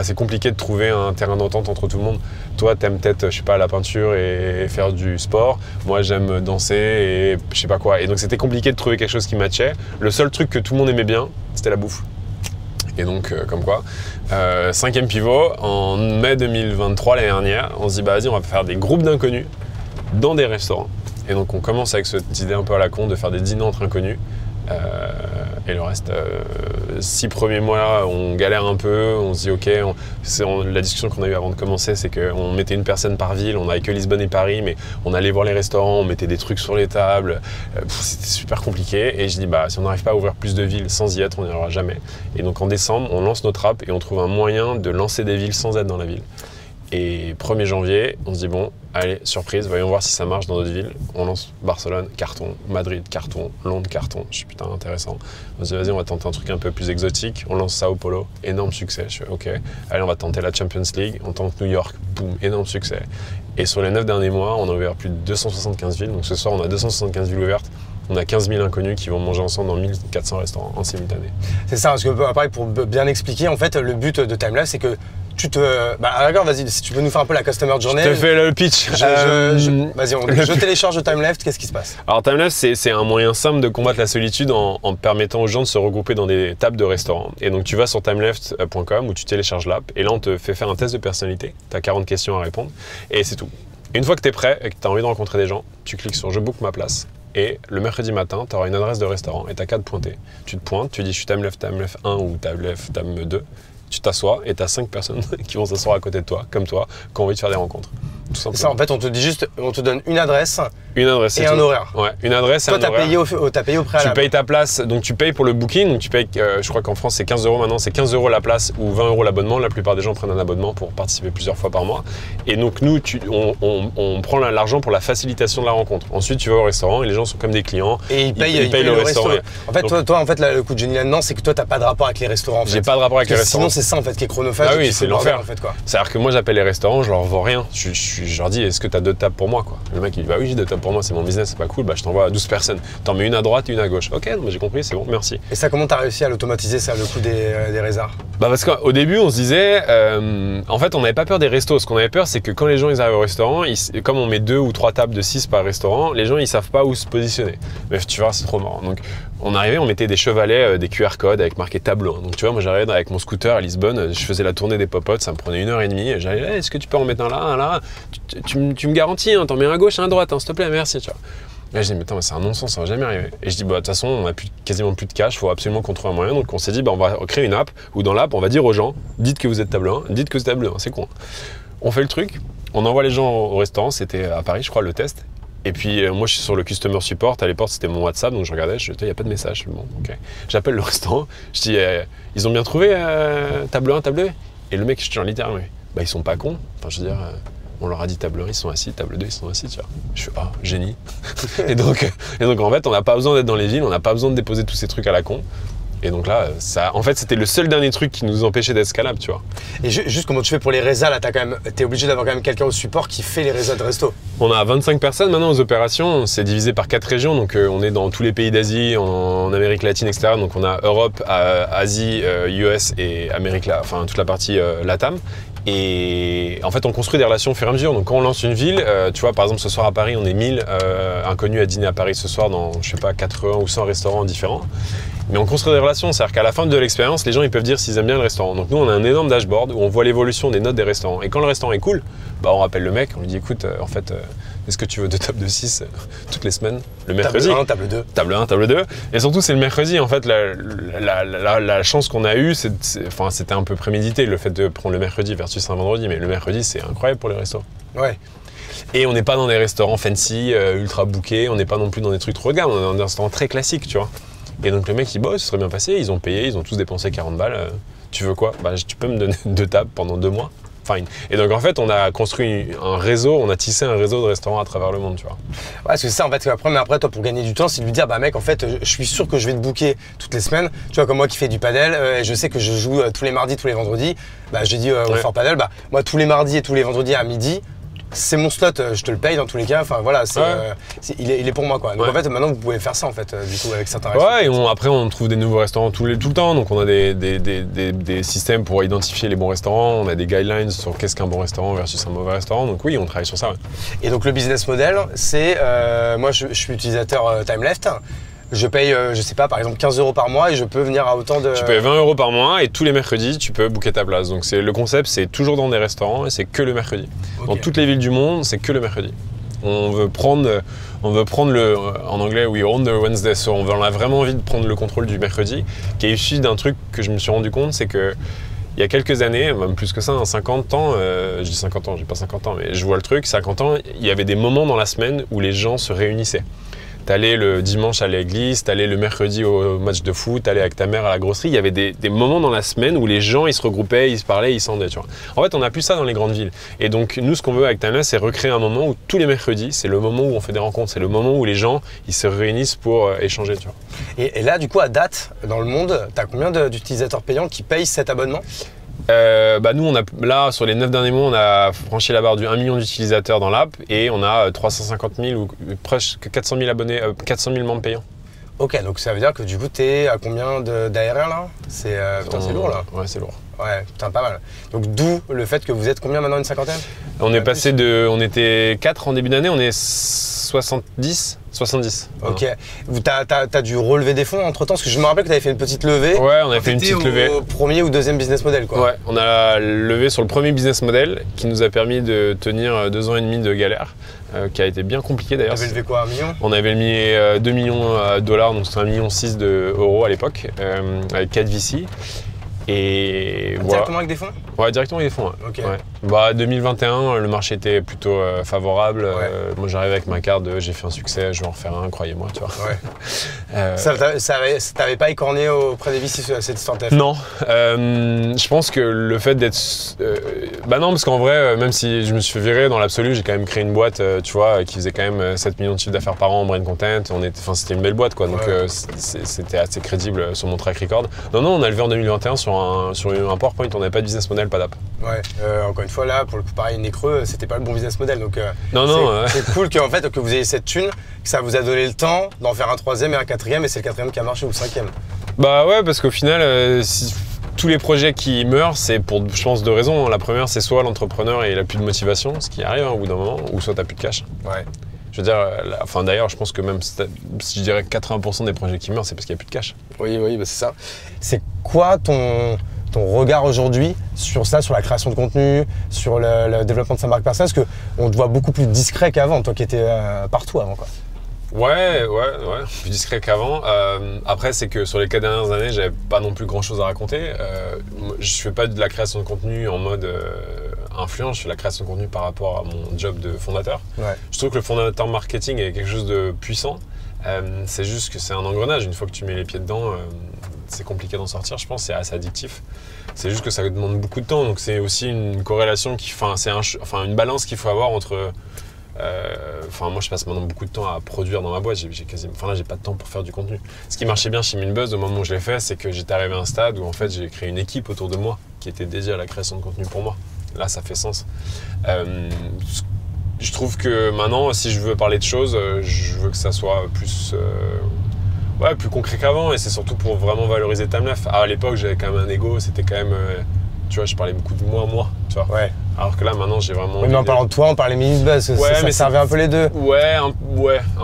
c'est compliqué de trouver un terrain d'entente entre tout le monde. Toi, t'aimes peut-être, je sais pas, la peinture et faire du sport. Moi, j'aime danser et je sais pas quoi. Et donc, c'était compliqué de trouver quelque chose qui matchait. Le seul truc que tout le monde aimait bien, c'était la bouffe. Et donc, comme quoi, 5e pivot, en mai 2023, l'année dernière, on se dit, bah vas-y, on va faire des groupes d'inconnus dans des restaurants. Et donc on commence avec cette idée un peu à la con de faire des dîners entre inconnus. Et le reste, 6 premiers mois, on galère un peu, on se dit ok, la discussion qu'on a eue avant de commencer, c'est qu'on mettait une personne par ville, on n'avait que Lisbonne et Paris, mais on allait voir les restaurants, on mettait des trucs sur les tables, c'était super compliqué. Et je dis bah si on n'arrive pas à ouvrir plus de villes sans y être, on n'y arrivera jamais. Et donc en décembre, on lance notre app et on trouve un moyen de lancer des villes sans être dans la ville. Et 1er janvier, on se dit bon, allez, surprise, voyons voir si ça marche dans d'autres villes. On lance Barcelone, carton, Madrid, carton, Londres, carton. Je suis putain intéressant. On se dit vas-y, on va tenter un truc un peu plus exotique. On lance Sao Paulo, énorme succès. Je fais ok, allez, on va tenter la Champions League. On tente New York, boum, énorme succès. Et sur les 9 derniers mois, on a ouvert plus de 275 villes. Donc ce soir, on a 275 villes ouvertes. On a 15 000 inconnus qui vont manger ensemble dans 1400 restaurants en simultané. C'est ça, parce que pareil, pour bien expliquer, en fait, le but de TimeLife, c'est que tu te... Bah, d'accord, vas-y, si tu peux nous faire un peu la customer journey. Je te fais le pitch. Vas-y, je télécharge TimeLife, qu'est-ce qui se passe? Alors TimeLife, c'est un moyen simple de combattre la solitude en permettant aux gens de se regrouper dans des tables de restaurants. Et donc tu vas sur timeleft.com où tu télécharges l'app et là on te fait faire un test de personnalité. Tu as 40 questions à répondre et c'est tout. Et une fois que tu es prêt et que tu as envie de rencontrer des gens, tu cliques sur « Je book ma place ». Et le mercredi matin, tu auras une adresse de restaurant et tu n'as qu'à te pointer. Tu te pointes, tu dis je suis TimeLeft 1 ou TimeLeft 2. Tu t'assois et tu as 5 personnes qui vont s'asseoir à côté de toi, comme toi, qui ont envie de faire des rencontres. Tout simplement. Ça, en fait, on te dit juste, on te donne une adresse et un horaire. Ouais, une adresse et un horaire. Toi, t'as payé au préalable. Tu payes ta place, donc tu payes pour le booking, donc tu payes, je crois qu'en France c'est 15 € maintenant, c'est 15 € la place ou 20 € l'abonnement. La plupart des gens prennent un abonnement pour participer plusieurs fois par mois. Et donc nous, on prend l'argent pour la facilitation de la rencontre. Ensuite, tu vas au restaurant et les gens sont comme des clients. Et ils payent le restaurant. En fait, donc, toi, en fait, le coup de génie là-dedans, c'est que toi, t'as pas de rapport avec les restaurants. En fait. J'ai pas de rapport avec les restaurants. Sinon, c'est ça en fait qui est chronophage. Ah oui, c'est l'enfer. En fait, quoi. C'est-à-dire que moi, j'appelle les restaurants, je leur vends rien. Je leur dis, est-ce que tu as 2 tables pour moi, quoi. Le mec, il dit, bah oui, j'ai 2 tables pour moi, c'est mon business, c'est pas cool. Bah, je t'envoie 12 personnes. T'en mets une à droite et une à gauche. Ok, j'ai compris, c'est bon, merci. Et ça, comment t'as réussi à l'automatiser, ça, le coup des résas? Bah parce qu'au début, on se disait, en fait, on n'avait pas peur des restos. Ce qu'on avait peur, c'est que quand les gens ils arrivent au restaurant, comme on met 2 ou 3 tables de 6 par restaurant, les gens ils savent pas où se positionner. Mais tu vois, c'est trop marrant. Donc, on arrivait, on mettait des chevalets, des QR codes avec marqué table 1. Donc tu vois, moi j'arrivais avec mon scooter à Lisbonne, je faisais la tournée des pop-up, ça me prenait 1h30. J'allais, est-ce que tu peux en mettre un là, un là? Tu me garantis, hein, t'en mets un à gauche, un à droite, hein, s'il te plaît, merci. Tu vois. Là, je dis, mais attends, c'est un non-sens, ça va jamais arriver. Et je dis, bah, de toute façon, on a quasiment plus de cash, il faut absolument qu'on trouve un moyen. Donc, on s'est dit, bah, on va créer une app où dans l'app, on va dire aux gens, dites que vous êtes table 1, dites que vous êtes table 1, c'est con. On fait le truc, on envoie les gens au restaurant, c'était à Paris, je crois, le test. Et puis, moi, je suis sur le customer support, à l'époque, c'était mon WhatsApp, donc je regardais, je dis, il n'y a pas de message. Bon, ok. J'appelle le restaurant, je dis, ils ont bien trouvé table 1, table 2? Et le mec, je dis, littéralement, bah, ils sont pas cons. Enfin, je veux dire. On leur a dit table 1, ils sont assis, table 2, ils sont assis, tu vois. Je suis, ah, génie. et donc, en fait, on n'a pas besoin d'être dans les villes, on n'a pas besoin de déposer tous ces trucs à la con. Et donc là, en fait, c'était le seul dernier truc qui nous empêchait d'être scalable, tu vois. Et juste comment tu fais pour les résas, là, t'es obligé d'avoir quand même quelqu'un au support qui fait les résas de resto. On a 25 personnes maintenant aux opérations, c'est divisé par 4 régions, donc on est dans tous les pays d'Asie, en Amérique latine, etc. Donc on a Europe, Asie, US et Amérique, enfin toute la partie LATAM. Et en fait, on construit des relations au fur et à mesure. Donc, quand on lance une ville, tu vois, par exemple, ce soir à Paris, on est 1000 inconnus à dîner à Paris ce soir dans, je sais pas, 80 ou 100 restaurants différents. Mais on construit des relations, c'est-à-dire qu'à la fin de l'expérience, les gens ils peuvent dire s'ils aiment bien le restaurant. Donc, nous, on a un énorme dashboard où on voit l'évolution des notes des restaurants. Et quand le restaurant est cool, bah, on rappelle le mec, on lui dit écoute, en fait, est-ce que tu veux 2 tables de 6 toutes les semaines, le mercredi? Table 1, table 2. Table 1, table 2. Et surtout, c'est le mercredi. En fait, la chance qu'on a eue, c'était un peu prémédité, le fait de prendre le mercredi versus un vendredi. Mais le mercredi, c'est incroyable pour les restos. Ouais. Et on n'est pas dans des restaurants fancy, ultra bookés. On n'est pas non plus dans des trucs trop regarde. On est dans des restaurants très classiques, tu vois. Et donc, le mec, il bosse, ce serait bien passé. Ils ont payé, ils ont tous dépensé 40 balles. Tu veux quoi? Bah, tu peux me donner 2 tables pendant 2 mois. Fine. Et donc en fait, on a construit un réseau, on a tissé un réseau de restaurants à travers le monde, tu vois. Ouais, parce que c'est ça en fait, après toi pour gagner du temps, c'est de lui dire bah mec en fait, je suis sûr que je vais te booker toutes les semaines. Tu vois comme moi qui fais du padel, et je sais que je joue tous les mardis, tous les vendredis. Bah j'ai dit au Fort Padel, bah moi tous les mardis et tous les vendredis à midi. C'est mon slot, je te le paye dans tous les cas. Enfin voilà, il est pour moi quoi. Donc en fait maintenant vous pouvez faire ça en fait du coup avec certains restaurants. Ouais, et après on trouve des nouveaux restaurants tout le temps. Donc on a des systèmes pour identifier les bons restaurants. On a des guidelines sur qu'est-ce qu'un bon restaurant versus un mauvais restaurant. Donc oui, on travaille sur ça. Ouais. Et donc le business model, c'est moi je suis utilisateur TimeLeft. Je paye, je sais pas, par exemple 15 € par mois et je peux venir à autant de... Tu payes 20 € par mois et tous les mercredis, tu peux booker ta place. Donc le concept, c'est toujours dans des restaurants et c'est que le mercredi. Okay. Dans toutes les villes du monde, c'est que le mercredi. On veut prendre le, en anglais, we own the Wednesday. So on a vraiment envie de prendre le contrôle du mercredi, qui est issu d'un truc que je me suis rendu compte, c'est que il y a quelques années, même plus que ça, 50 ans, je dis 50 ans, j'ai pas 50 ans, mais je vois le truc, 50 ans, il y avait des moments dans la semaine où les gens se réunissaient. T'allais le dimanche à l'église, t'allais le mercredi au match de foot, t'allais avec ta mère à la grosserie. Il y avait des moments dans la semaine où les gens ils se regroupaient, ils se parlaient, ils s'entendaient, tu vois. En fait, on n'a plus ça dans les grandes villes. Et donc, nous, ce qu'on veut avec Timeless, c'est recréer un moment où tous les mercredis, c'est le moment où on fait des rencontres, c'est le moment où les gens ils se réunissent pour échanger, tu vois. Et là, du coup, à date, dans le monde, tu as combien d'utilisateurs payants qui payent cet abonnement? Nous, là, sur les 9 derniers mois, on a franchi la barre du 1 million d'utilisateurs dans l'app et on a 350 000 ou presque 400 000 abonnés, 400 000 membres payants. Ok, donc ça veut dire que du coup, tu es à combien d'ARR là? C'est lourd là. Ouais, c'est lourd. Ouais, putain, pas mal. Donc d'où le fait que vous êtes combien maintenant, une cinquantaine? On est passé on était 4 en début d'année, on est 70. Ok. T'as dû relever des fonds entre temps? Parce que je me rappelle que tu avais fait une petite levée. Ouais, on a fait une petite levée. Au premier ou deuxième business model, quoi. Ouais, on a levé sur le premier business model qui nous a permis de tenir 2 ans et demi de galère, qui a été bien compliqué d'ailleurs. T'avais levé quoi, 1 million? On avait mis 2 millions de dollars, donc c'était 1,6 million d'euros à l'époque, avec 4 VC. Et voilà. Directement avec des fonds? Ouais, directement avec des fonds. Ouais. Ok. Ouais. 2021, le marché était plutôt favorable. Ouais. Moi, j'arrive avec ma carte de j'ai fait un succès, je vais en refaire un, croyez-moi, tu vois. Ouais. Ça t'avait pas écorné auprès des VC cette histoire de TF? Non. Je pense que le fait d'être. Non, parce qu'en vrai, même si je me suis fait virer, dans l'absolu, j'ai quand même créé une boîte, tu vois, qui faisait quand même 7 millions de chiffres d'affaires par an en brain content. C'était une belle boîte, quoi. Donc, c'était assez crédible sur mon track record. Non, on a levé en 2021 sur un PowerPoint, on n'avait pas de business model, pas d'app. Ouais, encore une fois, là, pour le coup, pareil, nez creux, c'était pas le bon business model. Donc, c'est cool que vous ayez cette thune, que ça vous a donné le temps d'en faire un troisième et un quatrième, et c'est le quatrième qui a marché ou le cinquième. Bah ouais, parce qu'au final, tous les projets qui meurent, c'est pour, je pense, 2 raisons. La première, c'est soit l'entrepreneur il a plus de motivation, ce qui arrive au bout d'un moment, ou soit t'as plus de cash. Ouais. Je veux dire, d'ailleurs, je pense que même si je dirais que 80% des projets qui meurent, c'est parce qu'il n'y a plus de cash. Oui, bah c'est ça. C'est quoi ton regard aujourd'hui sur ça, sur la création de contenu, sur le développement de sa marque personnelle? Parce qu'on te voit beaucoup plus discret qu'avant, toi qui étais partout avant, quoi. Ouais, plus discret qu'avant. Après, c'est que sur les 4 dernières années, j'avais pas non plus grand chose à raconter. Je fais pas de la création de contenu en mode influence, je fais la création de contenu par rapport à mon job de fondateur. Ouais. Je trouve que le fondateur marketing est quelque chose de puissant. C'est juste que c'est un engrenage. Une fois que tu mets les pieds dedans, c'est compliqué d'en sortir, je pense. C'est assez addictif. C'est juste que ça demande beaucoup de temps. Donc c'est aussi une corrélation une balance qu'il faut avoir entre. Moi, je passe maintenant beaucoup de temps à produire dans ma boîte. Là, j'ai pas de temps pour faire du contenu. Ce qui marchait bien chez Minbuzz au moment où je l'ai fait, c'est que j'étais arrivé à un stade où en fait j'ai créé une équipe autour de moi qui était dédiée à la création de contenu pour moi. Là, ça fait sens. Je trouve que maintenant, si je veux parler de choses, je veux que ça soit plus concret qu'avant, et c'est surtout pour vraiment valoriser Timeless. À l'époque, j'avais quand même un ego, c'était quand même, tu vois, je parlais beaucoup de moi, tu vois. Ouais. Alors que là, maintenant, j'ai vraiment. Oui, mais en parlant de toi, on parlait Minbuzz, ça servait un peu les deux. Ouais, un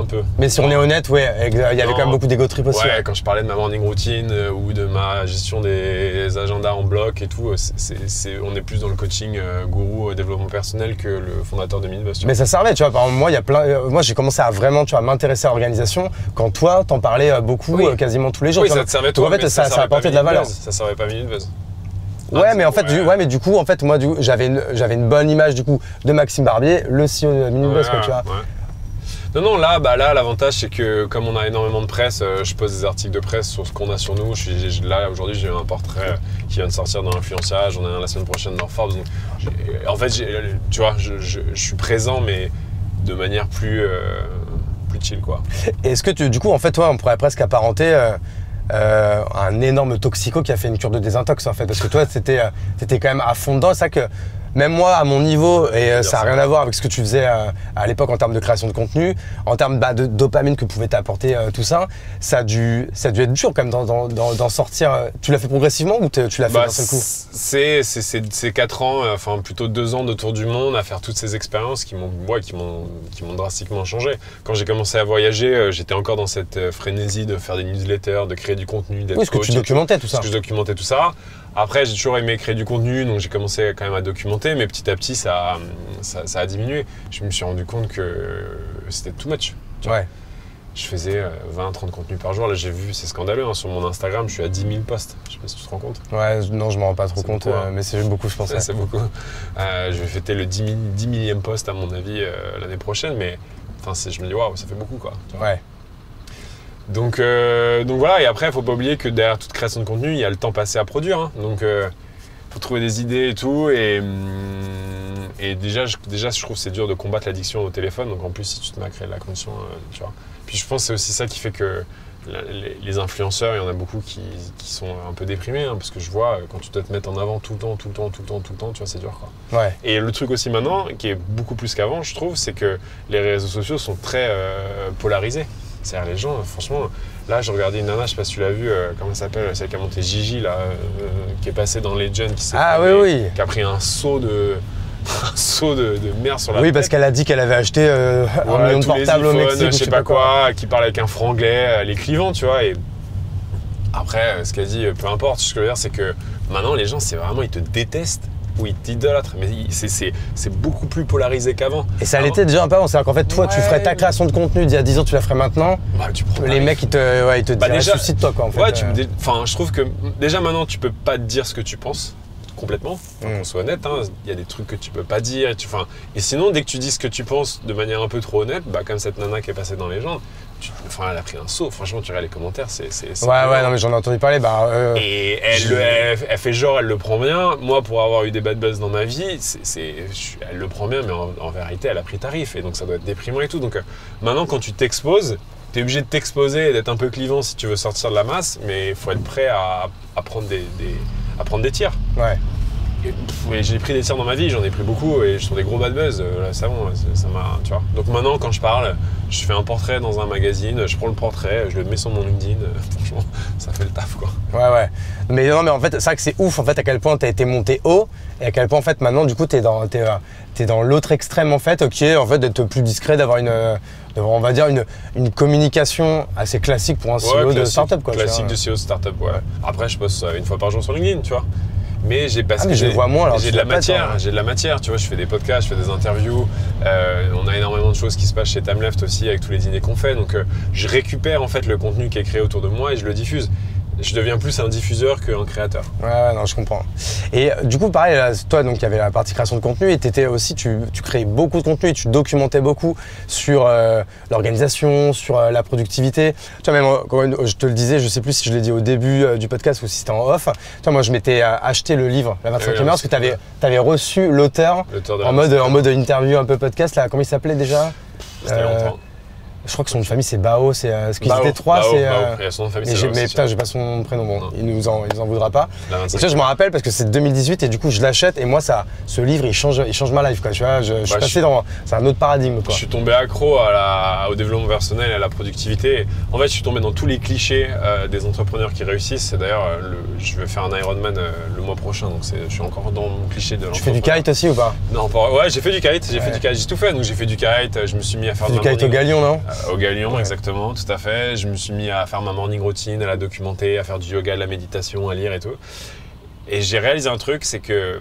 peu. Mais si on est honnête, il y avait quand même beaucoup d'ego trip aussi. Ouais, quand je parlais de ma morning routine ou de ma gestion des agendas en bloc et tout, on est plus dans le coaching gourou développement personnel que le fondateur de Minbuzz. Mais ça servait, tu vois. Par exemple, moi, j'ai commencé à vraiment, tu vois, m'intéresser à l'organisation quand toi, t'en parlais beaucoup, quasiment tous les jours. Oui, ça te servait toi. Donc, en fait, ça apportait de la valeur. Ça servait pas Minbuzz. Ouais, mais en fait, du coup, moi, j'avais une bonne image du coup de Maxime Barbier, le CEO de Minbuzz, quoi, tu vois. Ouais. Non, là, l'avantage, c'est que comme on a énormément de presse, je pose des articles de presse sur ce qu'on a sur nous. Là, aujourd'hui, j'ai un portrait qui vient de sortir dans l'Influenciage, j'en ai un la semaine prochaine dans Forbes. Donc, en fait, tu vois, je suis présent, mais de manière plus chill, quoi. Est-ce que du coup, en fait, toi, on pourrait presque apparenter un énorme toxico qui a fait une cure de désintox, en fait, parce que toi, t'étais quand même à fond dedans. C'est ça que même moi, à mon niveau, et ça n'a rien à voir avec ce que tu faisais à l'époque en termes de création de contenu, en termes de dopamine que pouvait t'apporter tout ça, ça a dû être dur quand même d'en sortir. Tu l'as fait progressivement ou tu l'as fait d'un seul coup? C'est 4 ans, plutôt 2 ans de tour du monde à faire toutes ces expériences qui m'ont drastiquement changé. Quand j'ai commencé à voyager, j'étais encore dans cette frénésie de faire des newsletters, de créer du contenu, d'être coach. Oui, parce que tu documentais tout ça. Parce que je documentais tout ça. Après, j'ai toujours aimé créer du contenu, donc j'ai commencé quand même à documenter, mais petit à petit, ça a diminué. Je me suis rendu compte que c'était too much. Ouais. Je faisais 20-30 contenus par jour. Là, j'ai vu, c'est scandaleux, hein, sur mon Instagram, je suis à 10 000 posts. Je sais pas si tu te rends compte. Ouais, non, je m'en rends pas trop compte, beaucoup, mais c'est beaucoup, je pense. C'est beaucoup. Je vais fêter le 10 millième post, à mon avis, l'année prochaine, mais je me dis, waouh, ça fait beaucoup, quoi. Ouais. Donc voilà, et après, il faut pas oublier que derrière toute création de contenu, il y a le temps passé à produire. Hein. Donc, faut trouver des idées et tout. Et déjà, je trouve que c'est dur de combattre l'addiction au téléphone. Donc, en plus, si tu te mets à créer de la condition, tu vois. Puis, je pense que c'est aussi ça qui fait que les influenceurs, il y en a beaucoup qui sont un peu déprimés. Hein, parce que je vois, quand tu dois te mettre en avant tout le temps, tu vois, c'est dur, quoi. Ouais. Et le truc aussi maintenant, qui est beaucoup plus qu'avant, je trouve, c'est que les réseaux sociaux sont très polarisés. C'est-à-dire les gens, franchement, là je regardais une nana, je sais pas si tu l'as vu, comment elle s'appelle, celle qui a monté Gigi là, qui est passée dans Legend, qui qui a pris un seau de merde sur la tête. Oui, parce qu'elle a dit qu'elle avait acheté un million de portables au Mexique, je sais pas quoi, qui parle avec un franglais, les clivants, tu vois. Et après, ce qu'elle dit, peu importe, ce que je veux dire, c'est que maintenant les gens, c'est vraiment, ils te détestent. Ou ils t'idolâtrent, mais c'est beaucoup plus polarisé qu'avant. Et ça l'était déjà un peu avant, c'est-à-dire qu'en fait, toi, tu ferais ta création de contenu d'il y a 10 ans, tu la ferais maintenant. Les mecs, ils te diraient, suicide-toi, quoi, en fait. Ouais, je trouve que déjà maintenant, tu peux pas te dire ce que tu penses complètement. Qu'on soit honnête, hein, il y a des trucs que tu peux pas dire. Et sinon, dès que tu dis ce que tu penses de manière un peu trop honnête, comme cette nana qui est passée dans les gens, elle a pris un saut. Franchement, tu regardes les commentaires, c'est ouais, non, mais j'en ai entendu parler. Et elle fait genre, elle le prend bien. Moi, pour avoir eu des bad buzz dans ma vie, elle le prend bien, mais en vérité, elle a pris tarif. Et donc, ça doit être déprimant et tout. Donc, maintenant, quand tu t'exposes, t'es obligé de t'exposer et d'être un peu clivant si tu veux sortir de la masse, mais il faut être prêt à prendre des tirs. Ouais. Et j'ai pris des tirs dans ma vie, j'en ai pris beaucoup et sur des gros bad buzz, là, ça m'a, tu vois. Donc maintenant, quand je parle, je fais un portrait dans un magazine, je prends le portrait, je le mets sur mon LinkedIn, franchement, ça fait le taf, quoi. Ouais. Mais non, mais en fait, c'est vrai que c'est ouf, en fait, à quel point t'as été monté haut et à quel point, en fait, maintenant, du coup, t'es dans l'autre extrême, en fait, qui est, en fait, d'être plus discret, d'avoir on va dire, une communication assez classique pour un CEO de startup, quoi. Classique du CEO de startup, ouais. Après, je poste une fois par jour sur LinkedIn, tu vois. Mais j'ai de la matière, tu vois, je fais des podcasts, je fais des interviews, on a énormément de choses qui se passent chez Timeleft aussi avec tous les dîners qu'on fait, donc je récupère en fait le contenu qui est créé autour de moi et je le diffuse. Je deviens plus un diffuseur qu'un créateur. Ouais, non, je comprends. Et du coup, pareil, là, toi, donc il y avait la partie création de contenu et t'étais aussi, tu créais beaucoup de contenu et tu documentais beaucoup sur l'organisation, sur la productivité. Tu vois, même, je te le disais, je sais plus si je l'ai dit au début du podcast ou si c'était en off. Tu vois, moi, je m'étais acheté le livre, La 25e heure, parce que t'avais reçu l'auteur en mode interview, un peu podcast. Là, comment il s'appelait déjà? C'était longtemps. Je crois que son nom de famille c'est Bao, ce qu'ils étaient trois, c'est. Et son nom de famille c'est. Mais putain, j'ai pas son prénom, bon, il nous en voudra pas. Et ça, je me rappelle parce que c'est 2018 et du coup je l'achète et moi ce livre il change ma life, quoi. Tu vois, je suis passé dans. C'est un autre paradigme, quoi. Je suis tombé accro au développement personnel et à la productivité. En fait, je suis tombé dans tous les clichés des entrepreneurs qui réussissent. D'ailleurs, je vais faire un Ironman le mois prochain, donc je suis encore dans mon cliché de l'entrepreneur. Tu fais du kite aussi ou pas? Non, pas. Ouais, j'ai fait du kite, j'ai tout fait. Donc j'ai fait du kite, je me suis mis à faire du kite au Galion, non? Au Galion, exactement, tout à fait. Je me suis mis à faire ma morning routine, à la documenter, à faire du yoga, de la méditation, à lire et tout. Et j'ai réalisé un truc, c'est que,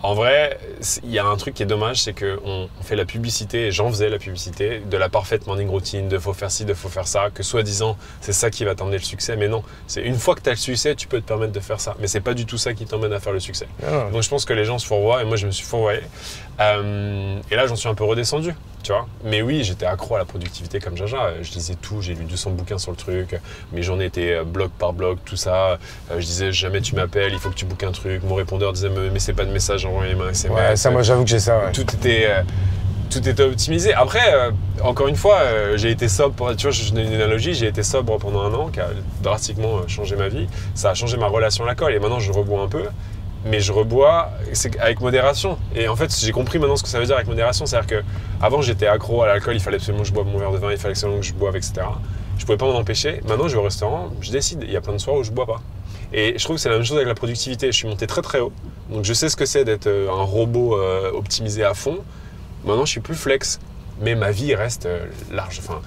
en vrai, il y a un truc qui est dommage, c'est qu'on fait la publicité, et j'en faisais la publicité, de la parfaite morning routine, de faut faire ci, de faut faire ça, que soi-disant, c'est ça qui va t'emmener le succès. Mais non, c'est une fois que tu as le succès, tu peux te permettre de faire ça. Mais c'est pas du tout ça qui t'emmène à faire le succès. Donc je pense que les gens se fourvoient, et moi je me suis fourvoyé. Et là, j'en suis un peu redescendu. Tu vois, mais oui, j'étais accro à la productivité comme Jaja. Je lisais tout, j'ai lu 200 bouquins sur le truc. Mes journées étaient blog par blog, tout ça. Je disais jamais tu m'appelles, il faut que tu bookes un truc. Mon répondeur disait mais c'est pas de message, envoyez-moi un SMS. Ouais, ça, moi j'avoue que j'ai ça. Ouais. Tout était optimisé. Après, encore une fois, j'ai été sobre. Tu vois, je donne une analogie. J'ai été sobre pendant un an, qui a drastiquement changé ma vie. Ça a changé ma relation à l'alcool. Et maintenant, je rebois un peu. Mais je rebois avec modération. Et en fait, j'ai compris maintenant ce que ça veut dire avec modération. C'est-à-dire qu'avant, j'étais accro à l'alcool, il fallait absolument que je boive mon verre de vin, il fallait absolument que je boive, etc. Je pouvais pas m'en empêcher. Maintenant, je vais au restaurant, je décide. Il y a plein de soirs où je bois pas. Et je trouve que c'est la même chose avec la productivité. Je suis monté très très haut. Donc je sais ce que c'est d'être un robot optimisé à fond. Maintenant, je suis plus flex. Mais ma vie reste large. Enfin,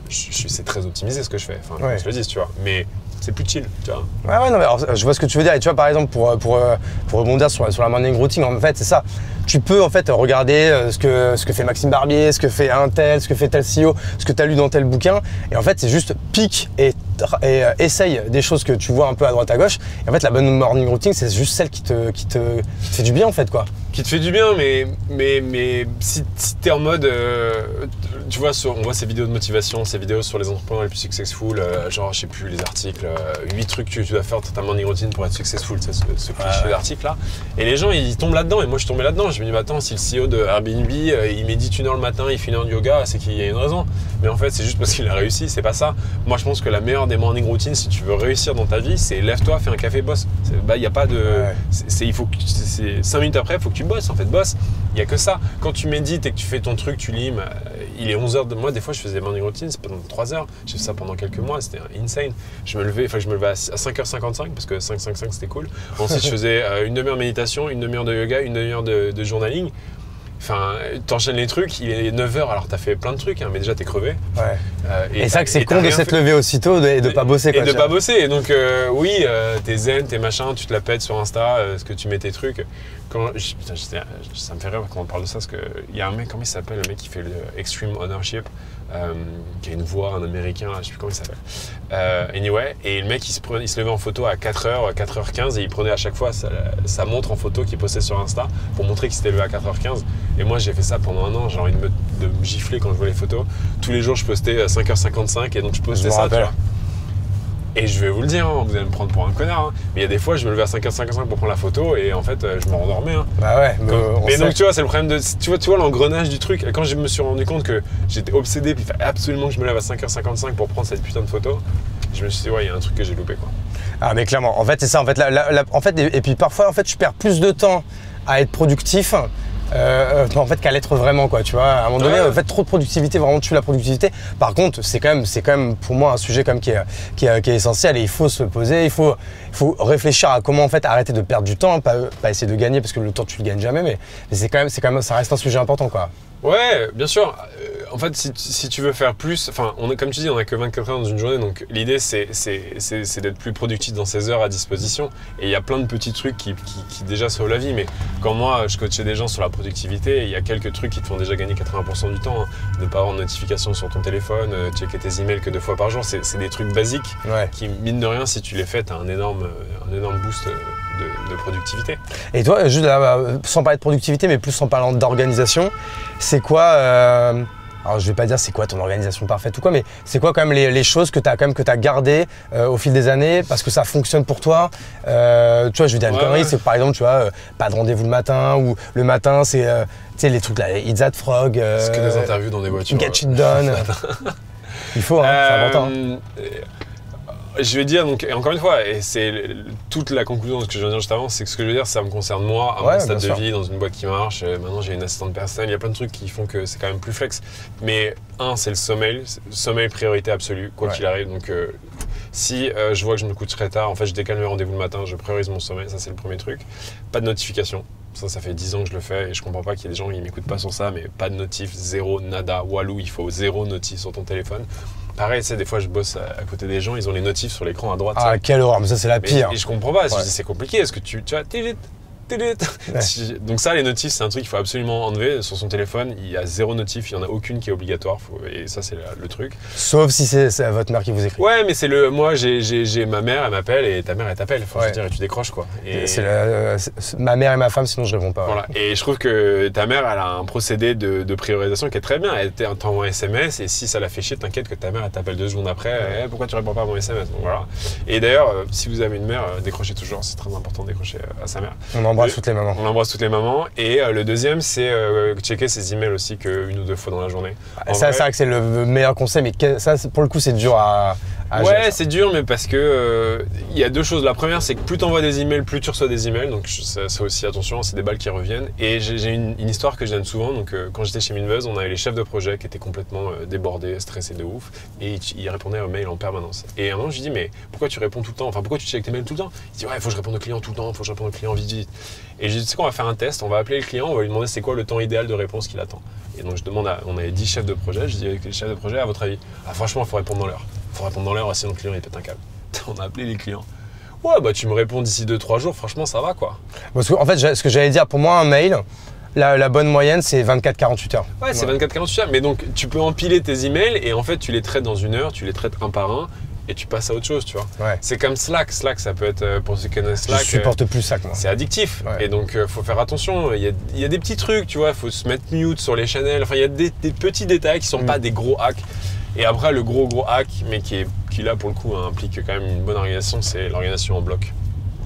c'est très optimisé ce que je fais. Enfin, ouais. Je le dis, tu vois. Mais c'est plus chill, tu vois. Ouais, non, mais alors, je vois ce que tu veux dire. Et tu vois, par exemple, pour rebondir sur la morning routine, en fait, c'est ça. Tu peux, en fait, regarder ce que fait Maxime Barbier, ce que fait un tel, ce que fait tel CEO, ce que tu as lu dans tel bouquin. Et en fait, c'est juste pique et essaye des choses que tu vois un peu à droite à gauche. Et en fait, la bonne morning routine, c'est juste celle qui te fait du bien, en fait, quoi. qui te fait du bien, mais si t'es en mode, tu vois, on voit ces vidéos de motivation, ces vidéos sur les entrepreneurs les plus successful, genre, je sais plus, les articles, 8 trucs que tu dois faire dans ta morning routine pour être successful, c'est ce cliché d'article là. Et les gens, ils tombent là-dedans, et moi je tombais là-dedans. Je me dis, bah, attends, si le CEO de Airbnb, il médite 1 heure le matin, il fait 1 heure de yoga, c'est qu'il y a une raison. Mais en fait, c'est juste parce qu'il a réussi, c'est pas ça. Moi, je pense que la meilleure des morning routines, si tu veux réussir dans ta vie, c'est lève-toi, fais un café, bosse. Bah, y a pas de. Il faut que 5 minutes après, il faut que tu bosses, en fait, bosse. Il n'y a que ça. Quand tu médites et que tu fais ton truc, tu lis, il est 11h de moi, des fois je faisais morning routine, c'est pendant 3 heures. J'ai fait ça pendant quelques mois, c'était insane. Je me levais à 5h55 parce que 5h55 c'était cool. Ensuite je faisais une demi-heure méditation, une demi-heure de yoga, une demi-heure de journaling. Enfin, t'enchaînes les trucs, il est 9h alors t'as fait plein de trucs, hein, mais déjà t'es crevé. Ouais. Et c'est vrai que c'est con de s'être levé aussitôt et de pas bosser. Et de pas bosser. Et donc, oui, t'es zen, t'es machin, tu te la pètes sur Insta, ce que tu mets tes trucs. Putain, ça me fait rire quand on parle de ça, parce qu'il y a un mec, comment il s'appelle, le mec qui fait le Extreme Ownership, qui a une voix, un américain, je sais plus comment il s'appelle. Anyway, et le mec, il se levait en photo à 4h, 4h15, et il prenait à chaque fois sa montre en photo qu'il postait sur Insta pour montrer qu'il s'était levé à 4h15. Et moi, j'ai fait ça pendant 1 an, j'ai envie de me gifler quand je vois les photos. Tous les jours, je postais à 5h55, et donc je postais ça, tu vois. Et je vais vous le dire, hein, vous allez me prendre pour un connard, hein, mais il y a des fois, je me levais à 5h55 pour prendre la photo et en fait, je me rendormais. Hein. Bah ouais, mais donc tu vois, c'est le problème de. Tu vois l'engrenage du truc. Quand je me suis rendu compte que j'étais obsédé, puis il fallait absolument que je me lève à 5h55 pour prendre cette putain de photo, je me suis dit, ouais, il y a un truc que j'ai loupé, quoi. Ah, mais clairement, en fait, c'est ça. En fait, et puis parfois, en fait, je perds plus de temps à être productif. En fait, qu'à l'être vraiment, quoi, tu vois. À un moment donné, en fait, trop de productivité vraiment tue la productivité. Par contre, c'est quand même pour moi un sujet comme qui est essentiel, et il faut se poser, il faut réfléchir à comment en fait arrêter de perdre du temps, pas essayer de gagner, parce que le temps tu le gagnes jamais, mais c'est quand même ça reste un sujet important, quoi. Ouais, bien sûr. En fait, si tu veux faire plus, enfin, comme tu dis, on n'a que 24 heures dans une journée, donc l'idée c'est d'être plus productif dans ces heures à disposition. Et il y a plein de petits trucs qui déjà sauvent la vie. Mais quand moi, je coachais des gens sur la productivité, il y a quelques trucs qui te font déjà gagner 80% du temps. Hein. Ne pas avoir de notification sur ton téléphone, checker tes emails que 2 fois par jour, c'est des trucs basiques qui, mine de rien, si tu les fais, t'as un énorme boost de productivité. Et toi, juste là, sans parler de productivité, mais plus en parlant d'organisation, c'est quoi alors je vais pas dire c'est quoi ton organisation parfaite ou quoi, mais c'est quoi quand même les choses que tu as gardées au fil des années parce que ça fonctionne pour toi. Tu vois, je vais dire une connerie, c'est que par exemple, tu vois, pas de rendez-vous le matin, ou le matin c'est tu sais les trucs là, Eat That Frog. C'est que des interviews dans des voitures. Get It Done. Il faut, hein, c'est important. Je vais dire, donc, et encore une fois, et c'est toute la conclusion de ce que je viens de dire juste avant, c'est que ce que je veux dire, ça me concerne moi, à mon stade de vie, dans une boîte qui marche. Maintenant, j'ai une assistante personnelle, il y a plein de trucs qui font que c'est quand même plus flex. Mais c'est le sommeil. Sommeil, priorité absolue, quoi qu'il arrive. Donc, si je vois que je me coucherai tard, en fait, je décale mes rendez-vous le matin, je priorise mon sommeil, ça c'est le premier truc. Pas de notification. Ça fait 10 ans que je le fais et je comprends pas qu'il y ait des gens qui m'écoutent pas sur ça, mais pas de notif, zéro, nada, walou, il faut 0 notif sur ton téléphone. Pareil, tu sais, des fois je bosse à côté des gens, ils ont les notifs sur l'écran à droite. Ah, quelle horreur, mais ça c'est la pire. Et je comprends pas, c'est compliqué, est-ce que tu vois, donc ça, les notifs, c'est un truc qu'il faut absolument enlever sur son téléphone. Il y a 0 notif, il n'y en a aucune qui est obligatoire, et ça c'est le truc. Sauf si c'est votre mère qui vous écrit. Ouais, mais moi j'ai ma mère, elle m'appelle et ta mère elle t'appelle, faut dire, et tu décroches quoi. Et c'est ma mère et ma femme, sinon je réponds pas. Voilà. Et je trouve que ta mère, elle a un procédé de priorisation qui est très bien. Elle t'envoie un SMS et si ça la fait chier, t'inquiète que ta mère elle t'appelle 2 secondes après. Pourquoi tu réponds pas à mon SMS? Donc voilà. Et d'ailleurs, si vous avez une mère, décrochez toujours, c'est très important de décrocher à sa mère. On embrasse toutes les mamans. On embrasse toutes les mamans. Et le deuxième, c'est checker ses emails aussi qu'une ou 2 fois dans la journée. Ça, c'est vrai que c'est le meilleur conseil, mais ça, pour le coup, c'est dur à ouais, c'est dur, mais parce que il y a 2 choses. La première, c'est que plus tu envoies des emails, plus tu reçois des emails. Donc ça aussi, attention, c'est des balles qui reviennent. Et j'ai une histoire que je donne souvent. Donc quand j'étais chez Minebuzz, on avait les chefs de projet qui étaient complètement débordés, stressés de ouf. Et ils répondaient aux mails en permanence. Et à un moment, je lui dis, mais pourquoi tu réponds tout le temps? Enfin, pourquoi tu checkes tes mails tout le temps? Il dit, ouais, il faut que je réponde aux clients tout le temps, il faut que je réponde aux clients vite, vite. Et je lui dis, tu sais quoi, on va faire un test, on va appeler le client, on va lui demander c'est quoi le temps idéal de réponse qu'il attend. Et donc je demande on avait 10 chefs de projet, je dis avec les chefs de projet, à votre avis, franchement, il faut répondre dans l'heure. Il faut répondre dans l'heure, sinon le client il pète un câble. On a appelé les clients. Ouais, bah tu me réponds d'ici 2-3 jours, franchement ça va quoi. Parce que, en fait, ce que j'allais dire, pour moi, un mail, la bonne moyenne, c'est 24-48 heures. Ouais, c'est 24-48 heures, mais donc tu peux empiler tes emails et en fait tu les traites dans 1 heure, tu les traites un par un. et tu passes à autre chose, tu vois. Ouais. C'est comme Slack. Slack, ça peut être, pour ceux qui connaissent Slack, Je supporte plus ça, moi. c'est addictif. Ouais. Et donc, faut faire attention. Il y a des petits trucs, tu vois. Il faut se mettre mute sur les channels. Enfin, il y a des petits détails qui sont pas des gros hacks. Et après, le gros hack, mais qui là, pour le coup, implique quand même une bonne organisation, c'est l'organisation en bloc.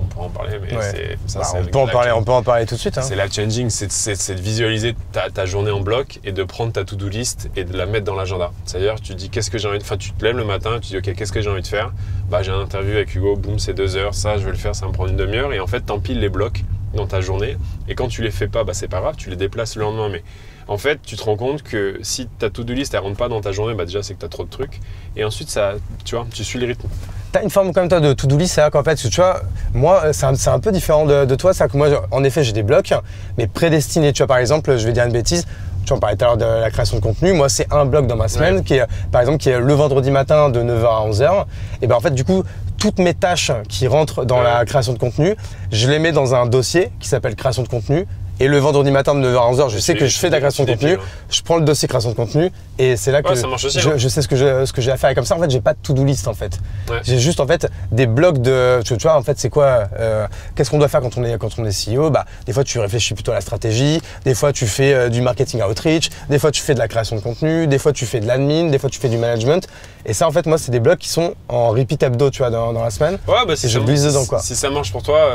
On pourra en parler, mais Ouais. ça, Bah, c'est on avec peut en la parler, clé. on peut en parler tout de suite. Hein. C'est life changing, c'est de visualiser ta journée en bloc et de prendre ta to-do list et de la mettre dans l'agenda. C'est-à-dire, tu dis qu'est-ce que j'ai envie de faire. Tu te lèves le matin, tu dis ok, qu'est-ce que j'ai envie de faire. Bah, j'ai un interview avec Hugo, boum, c'est 2 heures, ça, je vais le faire, ça va me prendre une demi-heure. Et en fait, t'empiles les blocs dans ta journée. Et quand tu les fais pas, bah, c'est pas grave, tu les déplaces le lendemain. Mais en fait, tu te rends compte que si ta to-do list elle rentre pas dans ta journée, bah déjà c'est que tu as trop de trucs. Et ensuite, ça, tu vois, tu suis le rythme. T'as une forme comme toi de to-do list, c'est-à-dire qu'en fait, parce que tu vois, moi, c'est un peu différent de toi. C'est que moi, en effet, j'ai des blocs, mais prédestinés. Tu vois, par exemple, je vais dire une bêtise. Tu en parlais tout à l'heure de la création de contenu. Moi, c'est un bloc dans ma semaine qui est, par exemple, qui est le vendredi matin de 9h à 11h. Et ben en fait, du coup, toutes mes tâches qui rentrent dans la création de contenu, je les mets dans un dossier qui s'appelle création de contenu. Et le vendredi matin de 9h à 11h, je sais que je fais de la création de contenu. Je prends le dossier création de contenu et c'est là que ça marche aussi, je sais ce que j'ai à faire. Et comme ça, en fait, j'ai pas de to-do list en fait. Ouais. J'ai juste en fait des blocs de. Tu vois, en fait, c'est quoi qu'est-ce qu'on doit faire quand on est CEO? Bah, des fois, tu réfléchis plutôt à la stratégie. Des fois, tu fais du marketing outreach. Des fois, tu fais de la création de contenu. Des fois, tu fais de l'admin. Des fois, tu fais du management. Et ça, en fait, moi, c'est des blocs qui sont en repeat hebdo, tu vois, dans la semaine. Ouais, bah, et je glisse dedans, quoi. Si ça marche pour toi,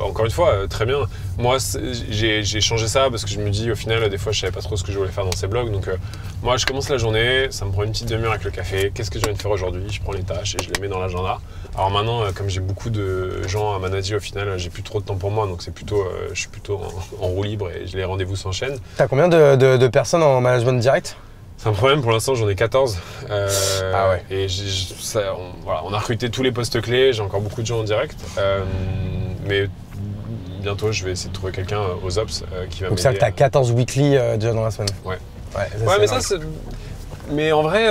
encore une fois, très bien. Moi, j'ai changé ça parce que je me dis, au final, des fois, je savais pas trop ce que je voulais faire dans ces blogs. Donc, moi, je commence la journée, ça me prend une petite demi-heure avec le café. Qu'est-ce que j'ai envie de faire aujourd'hui? Je prends les tâches et je les mets dans l'agenda. Alors maintenant, comme j'ai beaucoup de gens à manager, au final, j'ai plus trop de temps pour moi. Donc, c'est plutôt, je suis plutôt en roue libre et les rendez-vous s'enchaînent. T'as combien de personnes en management direct? C'est un problème, pour l'instant j'en ai 14. Ah ouais. Et on a recruté tous les postes clés, j'ai encore beaucoup de gens en direct. Mais bientôt je vais essayer de trouver quelqu'un aux Ops qui va m'aider. Donc ça, t'as 14 weekly déjà dans la semaine. Ouais. Ouais, Mais ça, mais en vrai,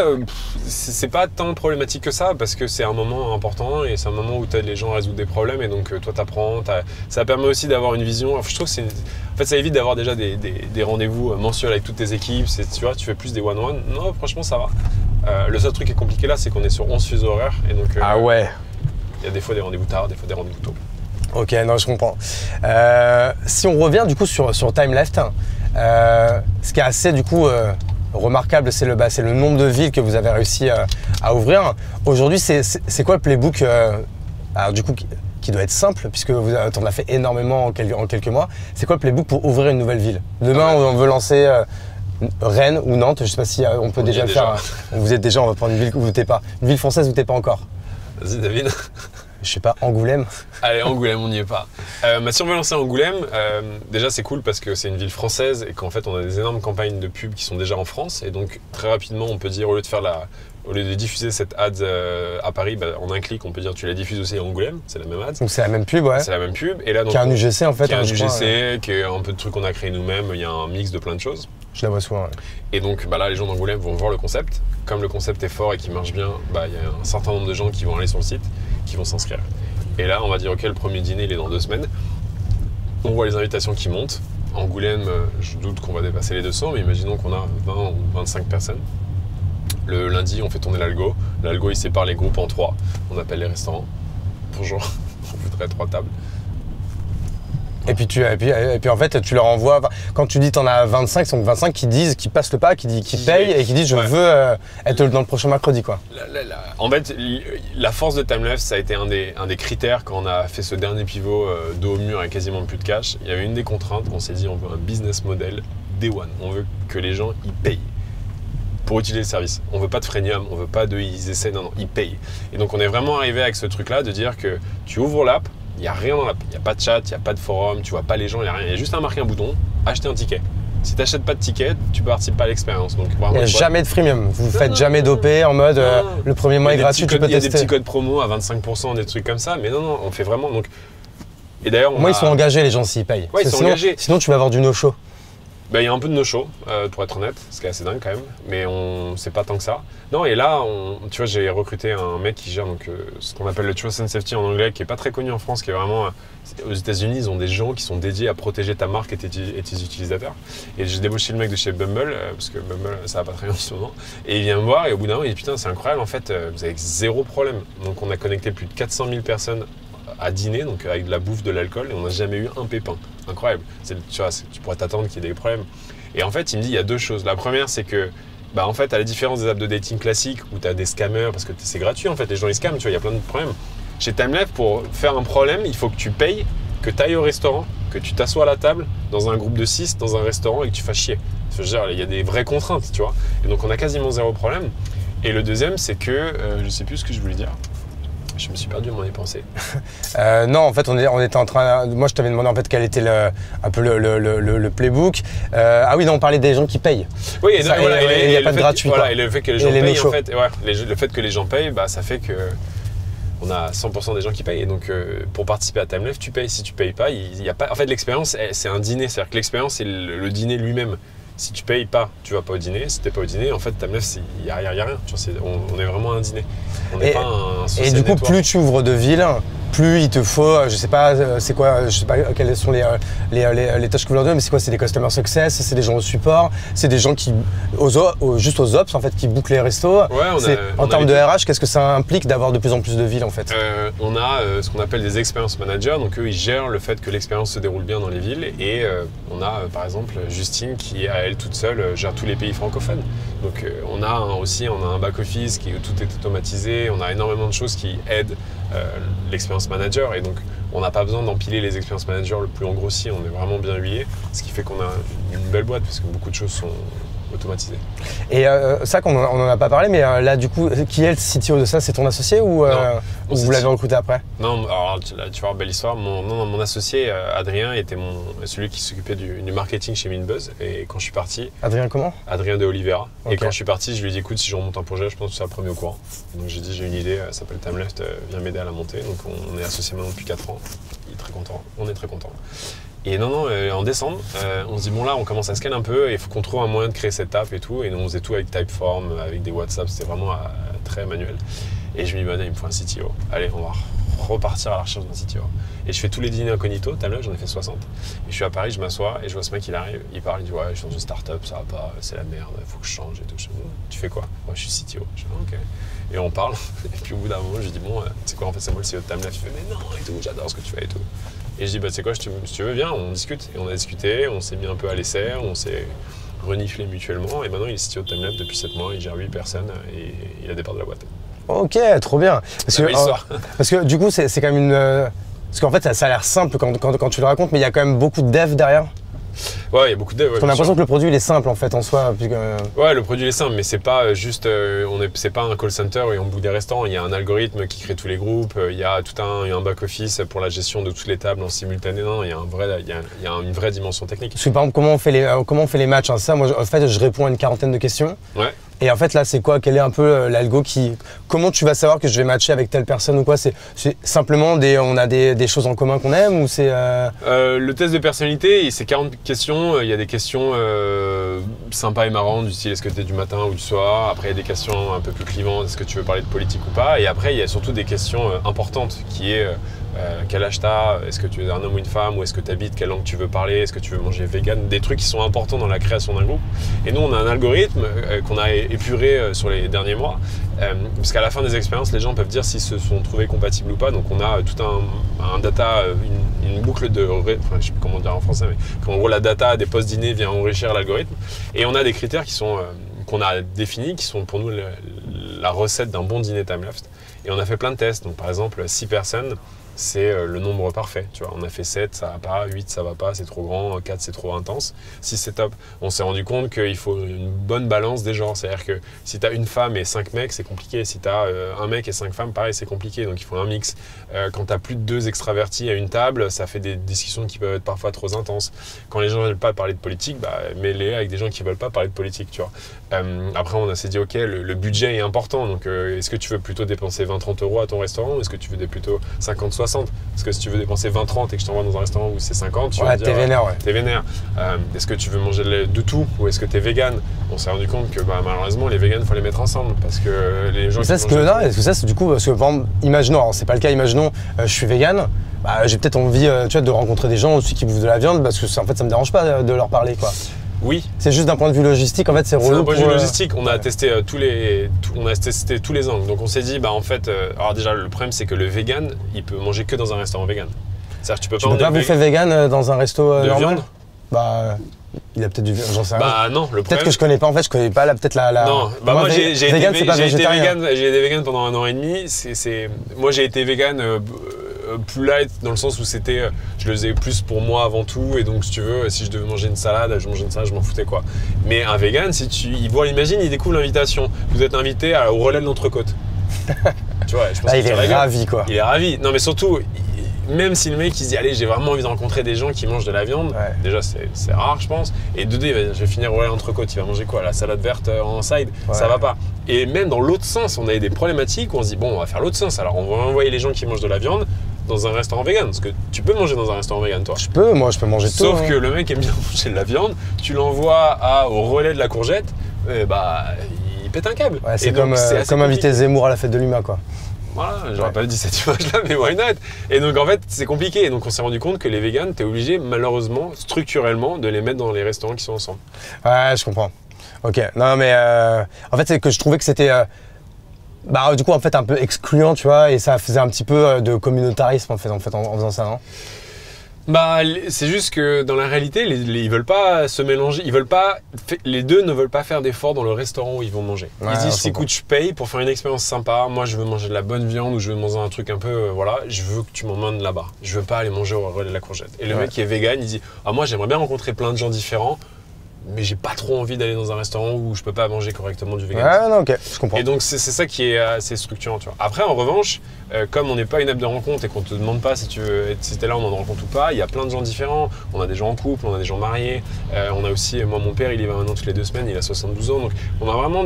c'est pas tant problématique que ça parce que c'est un moment important et c'est un moment où tu aides les gens à résoudre des problèmes et donc toi t'apprends. Ça permet aussi d'avoir une vision. Je trouve que en fait, ça évite d'avoir déjà des rendez-vous mensuels avec toutes tes équipes. Tu vois, tu fais plus des one-one. Non, franchement, ça va. Le seul truc qui est compliqué là, c'est qu'on est sur 11 fuseaux horaires et donc Ah ouais. il y a des fois des rendez-vous tard, des fois des rendez-vous tôt. Ok, non, je comprends. Si on revient du coup sur Time Left, ce qui est assez du coup remarquable, c'est le nombre de villes que vous avez réussi à ouvrir. Aujourd'hui, c'est quoi le playbook alors du coup qui doit être simple puisque vous en avez fait énormément en quelques mois. C'est quoi le playbook pour ouvrir une nouvelle ville? Demain, on veut lancer Rennes ou Nantes. Je sais pas si on peut déjà le faire. Vous êtes déjà, on va prendre une ville où vous n'êtes pas. Une ville française où t'es pas encore. Vas-y, David. Je sais pas, Angoulême. Allez, Angoulême, on n'y est pas. Si on veut lancer Angoulême, déjà c'est cool parce que c'est une ville française et qu'en fait on a des énormes campagnes de pub qui sont déjà en France et donc très rapidement on peut dire au lieu de diffuser cette ad à Paris, en un clic on peut dire tu la diffuses aussi à Angoulême, c'est la même ad. Donc c'est la même pub, ouais. C'est la même pub. Et là, donc, qui a un UGC en fait. Qui a un je UGC, crois, qui est un peu de trucs qu'on a créé nous-mêmes, il y a un mix de plein de choses. Je la vois souvent, ouais. Et donc là les gens d'Angoulême vont voir le concept. Comme le concept est fort et qu'il marche bien, il y a un certain nombre de gens qui vont aller sur le site, qui vont s'inscrire. Et là, on va dire, ok, le premier dîner, il est dans 2 semaines. On voit les invitations qui montent. Angoulême, je doute qu'on va dépasser les 200, mais imaginons qu'on a 20 ou 25 personnes. Le lundi, on fait tourner l'algo. L'algo, il sépare les groupes en 3. On appelle les restaurants. Bonjour, on voudrait 3 tables. Et puis en fait, tu leur envoies. Quand tu dis t'en as 25, c'est donc 25 qui passent le pas, qui payent et qui disent je veux être dans le prochain mercredi, quoi. En fait, la force de Time Left, ça a été un des critères quand on a fait ce dernier pivot dos au mur et quasiment plus de cash. Il y avait une des contraintes, on s'est dit on veut un business model day one. On veut que les gens y payent pour utiliser le service. On veut pas de freemium, on veut pas ils essaient, non, ils payent. Et donc on est vraiment arrivé avec ce truc-là de dire que tu ouvres l'app. Il n'y a rien dans l'app, il n'y a pas de chat, il n'y a pas de forum, tu vois pas les gens, il n'y a rien. Il y a juste un bouton, acheter un ticket. Si tu n'achètes pas de ticket, tu participes pas à l'expérience. Donc, il n'y a jamais de freemium, vous ne faites jamais d'OP en mode le premier mois est gratuit, tu peux tester. Il y a des petits codes promo à 25%, des trucs comme ça, mais non, on fait vraiment. Donc... Et d'ailleurs, ils sont engagés les gens s'ils payent. Ouais, ils sont engagés. Sinon tu vas avoir du no-show. Bah, il y a un peu de no-show, pour être honnête, ce qui est assez dingue quand même, mais c'est pas tant que ça. Non, et là, tu vois, j'ai recruté un mec qui gère donc, ce qu'on appelle le Trust and Safety en anglais, qui est pas très connu en France, qui est vraiment... aux États-Unis, ils ont des gens qui sont dédiés à protéger ta marque et tes utilisateurs. Et j'ai débauché le mec de chez Bumble, parce que Bumble, ça va pas très bien en ce moment. Et il vient me voir, et au bout d'un moment, il dit putain, c'est incroyable, en fait, vous avez zéro problème. Donc on a connecté plus de 400 000 personnes à dîner, donc avec de la bouffe, de l'alcool, et on n'a jamais eu un pépin. Incroyable. Tu vois, tu pourrais t'attendre qu'il y ait des problèmes. Et en fait, il me dit, il y a deux choses. La première, c'est que, bah, en fait, à la différence des apps de dating classiques où tu as des scammers, parce que c'est gratuit, en fait, les gens ils scamment, tu vois, il y a plein de problèmes. Chez Timelife, pour faire un problème, il faut que tu payes, que tu ailles au restaurant, que tu t'assoies à la table dans un groupe de 6, dans un restaurant et que tu fasses chier. Je veux dire, il y a des vraies contraintes, tu vois. Et donc, on a quasiment zéro problème. Et le deuxième, c'est que, je sais plus ce que je voulais dire. Je me suis perdu dans mes pensées. Non, en fait, on était en train. Moi, je t'avais demandé en fait quel était un peu le playbook. Ah oui, non, on parlait des gens qui payent. Oui, il n'y a pas de gratuit. Voilà, et le fait que les gens payent, en fait, le fait que les gens payent, bah, ça fait que on a 100% des gens qui payent. Et donc, pour participer à Timelife, tu payes. Si tu payes pas, il y a pas. En fait, l'expérience, c'est un dîner. C'est-à-dire que l'expérience, c'est le dîner lui-même. Si tu payes pas, tu vas pas au dîner. Si t'es pas au dîner, en fait, Timelife, il y a rien. On est vraiment un dîner. On n'est pas un social Et du coup, network. plus tu ouvres de villes, plus il te faut, je sais pas, c'est quoi, je sais pas quelles sont les tâches que vous leur donnez, mais c'est quoi? C'est des customer success, c'est des gens au support, c'est des gens qui, juste aux ops en fait, qui bouclent les restos. Ouais, en termes de RH, qu'est-ce que ça implique d'avoir de plus en plus de villes en fait? On a ce qu'on appelle des experience managers, donc eux ils gèrent le fait que l'expérience se déroule bien dans les villes et on a par exemple Justine qui à elle toute seule gère tous les pays francophones. Donc on a un back-office où tout est automatisé, on a énormément de choses qui aident l'expérience manager et donc on n'a pas besoin d'empiler les expérience managers le plus en grossier, on est vraiment bien huilé, ce qui fait qu'on a une belle boîte parce que beaucoup de choses sont automatisées. Et ça on en a pas parlé, mais là du coup, qui est le CTO de ça? C'est ton associé ou vous l'avez recruté après? Non, alors tu vas voir, belle histoire. Mon associé Adrien était celui qui s'occupait du marketing chez Minbuzz et quand je suis parti... Adrien comment? Adrien de Oliveira. Okay. Et quand je suis parti, je lui ai dit écoute, si je remonte un projet, je pense que tu seras le premier au courant. Donc j'ai dit j'ai une idée, ça s'appelle Timelife, viens m'aider à la monter. Donc on est associés maintenant depuis 4 ans. Il est très content, on est très content. Et non, en décembre, on se dit bon là on commence à scaler un peu et il faut qu'on trouve un moyen de créer cette app et tout. Et nous on faisait tout avec Typeform, avec des WhatsApp, c'était vraiment très manuel. Et je me dis bah, il me faut un CTO. Allez, on va repartir à la recherche d'un CTO. Et je fais tous les dîners incognito, Timelife j'en ai fait 60. Et je suis à Paris, je m'assois et je vois ce mec il arrive, il parle, il dit ouais je suis dans une start-up, ça va pas, c'est la merde, il faut que je change et tout. Je dis, tu fais quoi? Moi je suis CTO. Je dis ok. Et on parle, et puis au bout d'un moment je lui dis bon, tu sais quoi en fait c'est moi le CEO de Timelife. Il fait mais non et tout, j'adore ce que tu fais et tout. Et je dis bah tu sais quoi, si tu veux viens, on discute. Et on a discuté, on s'est mis un peu à l'essai, on s'est reniflé mutuellement et maintenant il est CTO de Timelife depuis 7 mois, il gère 8 personnes et il a des parts de la boîte. Ok, trop bien. Parce que du coup c'est quand même une... Parce qu'en fait ça a l'air simple quand tu le racontes, mais il y a quand même beaucoup de dev derrière. Ouais, il y a beaucoup de devs. On a l'impression que le produit il est simple en fait en soi. Puis Ouais, le produit il est simple, mais c'est pas juste, c'est pas un call center et on boucle des restaurants. Il y a un algorithme qui crée tous les groupes. Il y a un back office pour la gestion de toutes les tables en simultané. Non, il y a une vraie dimension technique. Parce que par exemple, comment on fait les matchs hein, ça, moi en fait je réponds à une quarantaine de questions. Ouais. Et en fait là c'est quoi? Quel est un peu l'algo qui... Comment tu vas savoir que je vais matcher avec telle personne ou quoi? C'est simplement on a des choses en commun qu'on aime ou c'est... Le test de personnalité, c'est 40 questions. Il y a des questions sympas et marrantes du style est-ce que tu es du matin ou du soir. Après il y a des questions un peu plus clivantes, est-ce que tu veux parler de politique ou pas. Et après il y a surtout des questions importantes qui est quel âge t'as, est-ce que tu es un homme ou une femme, où est-ce que tu habites, quelle langue tu veux parler, est-ce que tu veux manger vegan, des trucs qui sont importants dans la création d'un groupe. Et nous on a un algorithme qu'on a épuré sur les derniers mois, parce qu'à la fin des expériences les gens peuvent dire s'ils se sont trouvés compatibles ou pas. Donc on a tout un data, une boucle de... Enfin je sais plus comment dire en français, mais en gros la data des post-dîners vient enrichir l'algorithme. Et on a des critères qui sont... qu'on a définis, qui sont pour nous la recette d'un bon dîner Timelife. Et on a fait plein de tests. Donc par exemple 6 personnes, c'est le nombre parfait. Tu vois, on a fait 7, ça va pas, 8, ça va pas, c'est trop grand, 4, c'est trop intense, 6, c'est top. On s'est rendu compte qu'il faut une bonne balance des genres. C'est-à-dire que si tu as une femme et 5 mecs, c'est compliqué. Si tu as un mec et 5 femmes, pareil, c'est compliqué. Donc il faut un mix. Quand tu as plus de 2 extravertis à une table, ça fait des discussions qui peuvent être parfois trop intenses. Quand les gens ne veulent pas parler de politique, bah, mets-les avec des gens qui ne veulent pas parler de politique. Tu vois. Après, on s'est dit, ok, le budget est important. Donc est-ce que tu veux plutôt dépenser 20-30 euros à ton restaurant ou est-ce que tu veux plutôt 50-60 60. Parce que si tu veux dépenser 20-30 et que je t'envoie dans un restaurant où c'est 50, tu vas Ouais, me dire, t'es vénère, ouais. t'es vénère. Est-ce que tu veux manger de tout ou est-ce que t'es vegan? On s'est rendu compte que malheureusement les vegans, il faut les mettre ensemble parce que les gens. Est-ce que ça, c'est du coup, parce que par exemple, imaginons, alors c'est pas le cas, imaginons, je suis vegan, bah, j'ai peut-être envie tu vois, de rencontrer des gens aussi qui bouffent de la viande parce que en fait, ça me dérange pas de leur parler, quoi. Oui. C'est juste d'un point de vue logistique, en fait, c'est relou. D'un point de vue pour, logistique, on a testé on a testé tous les angles. Donc on s'est dit, bah en fait, alors déjà le problème c'est que le vegan, il peut manger que dans un restaurant vegan. C'est-à-dire que Tu peux pas bouffer vegan dans un resto de normal? viande. Bah, il a peut-être du j'en sais rien. Bah non, le Peut-être problème. que je connais pas, en fait, je connais pas peut-être la. Non, bah moi j'ai été vegan, c'est pas végétarien. J'ai été vegan pendant 1 an et demi. Moi j'ai été vegan plus light dans le sens où c'était, je le faisais plus pour moi avant tout et donc si tu veux, si je devais manger une salade, je mangeais une salade, je m'en foutais quoi. Mais un vegan, imagine, il découvre l'invitation. Vous êtes invité au relais de l'entrecôte. Tu vois, je pense il est ravi quoi. Il est ravi. Non mais surtout. Même si le mec il se dit allez j'ai vraiment envie de rencontrer des gens qui mangent de la viande, déjà c'est rare je pense, et de deux je vais finir au l'entrecôte, il va manger quoi? La salade verte en side, ça va pas. Et même dans l'autre sens, on a eu des problématiques où on se dit bon on va faire l'autre sens, alors on va envoyer les gens qui mangent de la viande dans un restaurant vegan, parce que tu peux manger dans un restaurant vegan toi. Moi je peux manger de tout. Sauf que le mec aime bien manger de la viande, tu l'envoies au relais de la courgette, bah il pète un câble. Ouais, c'est comme inviter Zemmour à la fête de l'UMA quoi. Voilà, j'aurais pas dit cette image-là, mais why not? Et donc en fait, c'est compliqué. Et donc on s'est rendu compte que les véganes, t'es obligé malheureusement, structurellement, de les mettre dans les restaurants qui sont ensemble. Ouais, je comprends. Ok. Non mais en fait, c'est que je trouvais que c'était bah du coup en fait un peu excluant, tu vois, et ça faisait un petit peu de communautarisme en faisant ça, non? Bah, c'est juste que dans la réalité, ils veulent pas se mélanger, les deux ne veulent pas faire d'efforts dans le restaurant où ils vont manger. Ils disent, écoute, je paye pour faire une expérience sympa, moi je veux manger de la bonne viande ou je veux manger un truc un peu, voilà, je veux que tu m'emmènes là-bas. Je veux pas aller manger au relais de la courgette. Et le mec qui est vegan, il dit, moi j'aimerais bien rencontrer plein de gens différents, mais j'ai pas trop envie d'aller dans un restaurant où je peux pas manger correctement du vegan. Ouais, non, ok, je comprends. Et donc c'est ça qui est assez structurant, tu vois. Après, en revanche, comme on n'est pas une app de rencontre et qu'on te demande pas si t'es là, on en rencontre ou pas, il y a plein de gens différents. On a des gens en couple, on a des gens mariés. On a aussi, moi mon père, il y va maintenant toutes les 2 semaines, il a 72 ans, donc on a vraiment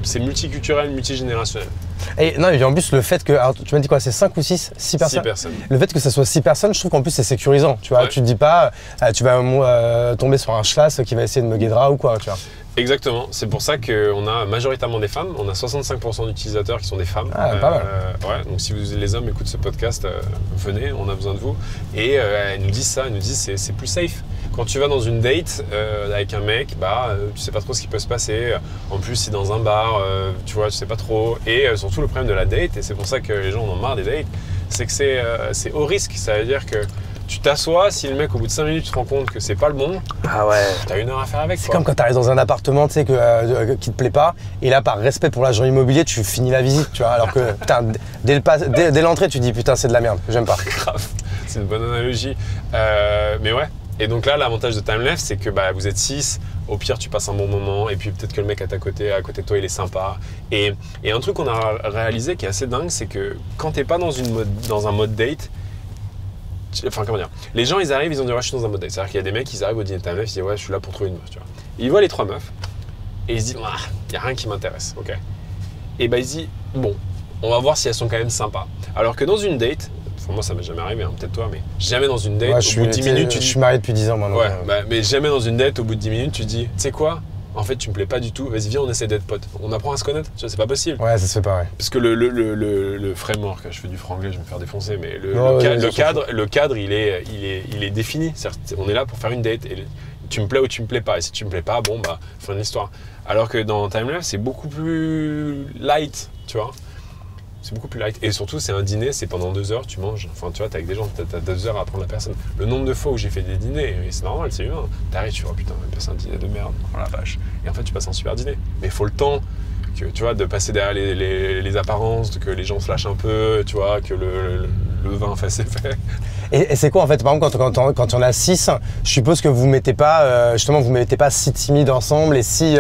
c'est multiculturel, multigénérationnel. Et non, et en plus le fait que, alors, tu m'as dit quoi, c'est 5 ou 6 personnes? 6 personnes. Le fait que ça soit 6 personnes, je trouve qu'en plus c'est sécurisant, tu vois. Tu te dis pas, tu vas tomber sur un schlass qui va essayer de me guédra ou quoi, tu vois. Exactement, c'est pour ça qu'on a majoritairement des femmes, on a 65% d'utilisateurs qui sont des femmes. Ah, pas mal. Ouais, donc si les hommes écoutent ce podcast, venez, on a besoin de vous. Et elles nous disent ça, elles nous disent c'est plus safe. Quand tu vas dans une date avec un mec, tu sais pas trop ce qui peut se passer. En plus, c'est dans un bar, tu vois, tu sais pas trop. Et surtout le problème de la date, et c'est pour ça que les gens en ont marre des dates, c'est que c'est au risque. Ça veut dire que tu t'assois, si le mec au bout de 5 minutes tu te rends compte que c'est pas le bon, t'as 1 heure à faire avec. C'est comme quand t'arrives dans un appartement, tu sais, qui te plaît pas, et là par respect pour l'agent immobilier, tu finis la visite, tu vois, alors que putain, dès l'entrée tu dis putain c'est de la merde, j'aime pas. Grave, c'est une bonne analogie. Mais ouais, et donc là l'avantage de Timelapse c'est que vous êtes 6, au pire tu passes un bon moment, et puis peut-être que le mec à côté de toi il est sympa. Et un truc qu'on a réalisé qui est assez dingue, c'est que quand t'es pas dans un mode date, enfin comment dire, les gens ils arrivent, ils ont dit ouais je suis dans un mode date, c'est-à-dire qu'il y a des mecs, ils arrivent au dîner de Timelapse, ils disent ouais je suis là pour trouver une meuf, tu vois. Ils voient les 3 meufs et ils se disent il y a rien qui m'intéresse, ok. Et ils se disent bon, on va voir si elles sont quand même sympas. Alors que dans une date, moi ça m'est jamais arrivé, peut-être toi, mais jamais dans une date, au bout de 10 minutes tu dis... Je suis marié depuis 10 ans maintenant. Ouais, mais jamais dans une date, au bout de 10 minutes tu dis tu sais quoi, en fait tu me plais pas du tout, vas-y viens on essaie d'être potes, on apprend à se connaître, tu vois, c'est pas possible. Ouais, ça se fait pas, ouais. Parce que le framework, je fais du franglais, je vais me faire défoncer, mais le cadre il est défini, on est là pour faire une date, et tu me plais ou tu me plais pas, et si tu me plais pas, bon fin de l'histoire. Alors que dans Timelapse c'est beaucoup plus light, tu vois. C'est beaucoup plus light. Et surtout, c'est un dîner, c'est pendant 2 heures, tu manges. Enfin, tu vois, t'es avec des gens, t'as 2 heures à apprendre la personne. Le nombre de fois où j'ai fait des dîners, et c'est normal, c'est humain. T'arrives, tu vois, putain, on va passer un dîner de merde. Oh la vache. Et en fait, tu passes un super dîner. Mais il faut le temps, tu vois, de passer derrière les apparences, que les gens se lâchent un peu, tu vois, que le vin fasse effet. Et c'est quoi en fait, par exemple, quand il y en a 6, je suppose que vous mettez pas, justement, vous mettez pas 6 timides ensemble et 6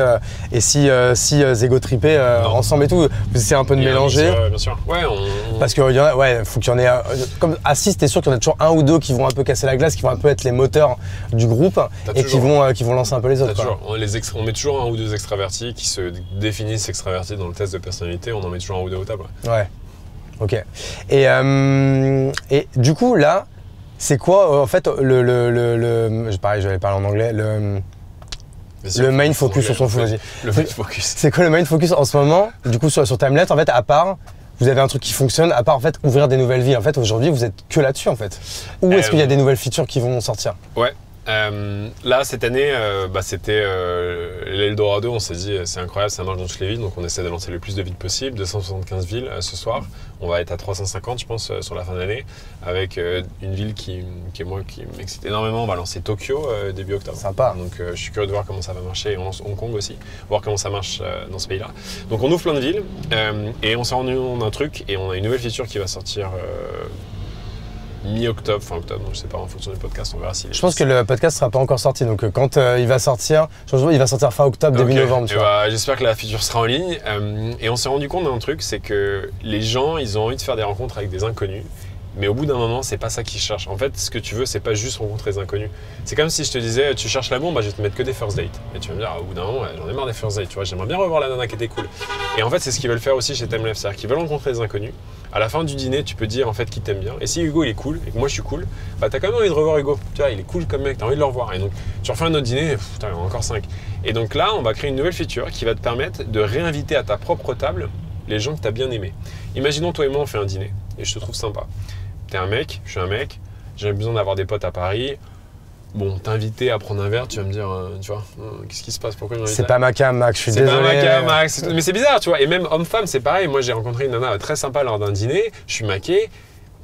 égo-trippés ensemble et tout. Vous essayez un peu de mélanger. Bien sûr. Ouais, Parce que faut qu'il y en ait. Comme à 6, t'es sûr qu'il y en a toujours 1 ou 2 qui vont un peu casser la glace, qui vont un peu être les moteurs du groupe et qui vont lancer un peu les autres. On met toujours 1 ou 2 extravertis qui se définissent extravertis dans le test de personnalité, on en met toujours 1 ou 2 au table. Ouais. Ok. Et du coup, là, c'est quoi, en fait, pareil, j'allais parler en anglais, le main focus, on s'en fout, vas-y. Le main focus. C'est quoi le main focus en ce moment, du coup, sur Timelet, en fait, à part, vous avez un truc qui fonctionne, à part, en fait, ouvrir des nouvelles villes. En fait, aujourd'hui, vous êtes que là-dessus, en fait. Ou est-ce qu'il y a des nouvelles features qui vont sortir? Ouais. Là, cette année, c'était l'Eldorado. On s'est dit, c'est incroyable, ça marche dans toutes les villes. Donc, on essaie de lancer le plus de villes possible. 275 villes ce soir. On va être à 350, je pense, sur la fin de l'année. Avec une ville qui m'excite énormément. On va lancer Tokyo début octobre. Sympa. Donc, je suis curieux de voir comment ça va marcher. Et on lance Hong Kong aussi. Voir comment ça marche dans ce pays-là. Donc, on ouvre plein de villes. Et on s'est rendu compte d'un truc. Et on a une nouvelle feature qui va sortir mi-octobre, fin octobre, donc je sais pas, en fonction du podcast, on verra si. Je pense que le podcast sera pas encore sorti, donc quand il va sortir, il va sortir fin octobre, début novembre. Tu vois. J'espère que la feature sera en ligne. Et on s'est rendu compte d'un truc, c'est que les gens, ils ont envie de faire des rencontres avec des inconnus. Mais au bout d'un moment, c'est pas ça qu'ils cherchent. En fait, ce que tu veux, c'est pas juste rencontrer des inconnus. C'est comme si je te disais, tu cherches l'amour, je vais te mettre que des first dates. Et tu vas me dire, au bout d'un moment, j'en ai marre des first dates, tu vois, j'aimerais bien revoir la nana qui était cool. Et en fait, c'est ce qu'ils veulent faire aussi chez Timelet, c'est-à-dire qu'ils veulent rencontrer des inconnus. À la fin du dîner, tu peux dire en fait qui t'aime bien. Et si Hugo il est cool et que moi je suis cool, t'as quand même envie de revoir Hugo. Tu vois, il est cool comme mec, t'as envie de le revoir. Et donc, tu refais un autre dîner, putain, il y en a encore 5. Et donc là, on va créer une nouvelle feature qui va te permettre de réinviter à ta propre table les gens que t'as bien aimés. Imaginons, toi et moi, on fait un dîner et je te trouve sympa. T'es un mec, je suis un mec, j'ai besoin d'avoir des potes à Paris. Bon, t'es invité à prendre un verre, tu vas me dire, tu vois, qu'est-ce qui se passe? Pourquoi c'est pas ma cam, Max, je suis désolé. C'est pas ma cam, Max. Mais c'est bizarre, tu vois. Et même homme-femme, c'est pareil. Moi, j'ai rencontré une nana très sympa lors d'un dîner, je suis maqué,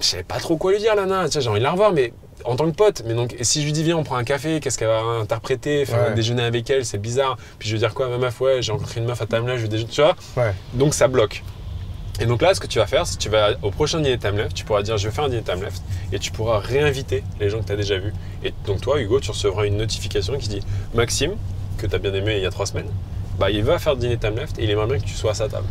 je savais pas trop quoi lui dire, la nana. Tiens, j'ai envie de la revoir, mais en tant que pote. Mais donc, si je lui dis, viens, on prend un café, qu'est-ce qu'elle va interpréter, faire un déjeuner avec elle, c'est bizarre. Puis je vais dire quoi, ma meuf, ouais, j'ai rencontré une meuf à Timelet, je vais déjeuner, tu vois. Ouais. Donc, ça bloque. Et donc là, ce que tu vas faire, c'est que tu vas au prochain dîner Timelet, tu pourras dire je vais faire un dîner Timelet et tu pourras réinviter les gens que tu as déjà vus. Et donc toi, Hugo, tu recevras une notification qui dit Maxime, que tu as bien aimé il y a 3 semaines, il va faire le dîner Timelet et il aimerait bien que tu sois à sa table.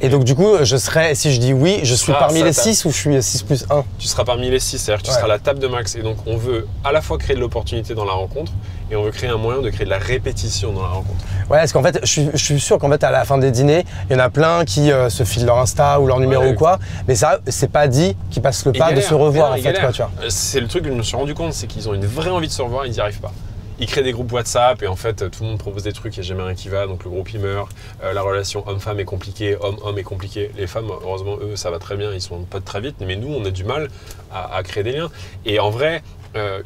Et donc du coup, je serai, si je dis oui, je suis parmi les 6 ou je suis 6 plus 1? Tu seras parmi les 6, c'est-à-dire que tu seras à la table de Max. Et donc on veut à la fois créer de l'opportunité dans la rencontre et on veut créer un moyen de créer de la répétition dans la rencontre. Ouais, parce qu'en fait, je suis sûr qu'en fait, à la fin des dîners, il y en a plein qui se filent leur Insta ou leur numéro ou quoi. Mais ça, c'est pas dit qu'ils passent le pas de se revoir en fait. C'est le truc que je me suis rendu compte, c'est qu'ils ont une vraie envie de se revoir, ils n'y arrivent pas. Ils créent des groupes WhatsApp et en fait tout le monde propose des trucs, il n'y a jamais rien qui va, donc le groupe il meurt, la relation homme-femme est compliquée, homme-homme est compliquée. Les femmes, heureusement, eux, ça va très bien, ils sont potes très vite, mais nous, on a du mal à créer des liens. Et en vrai,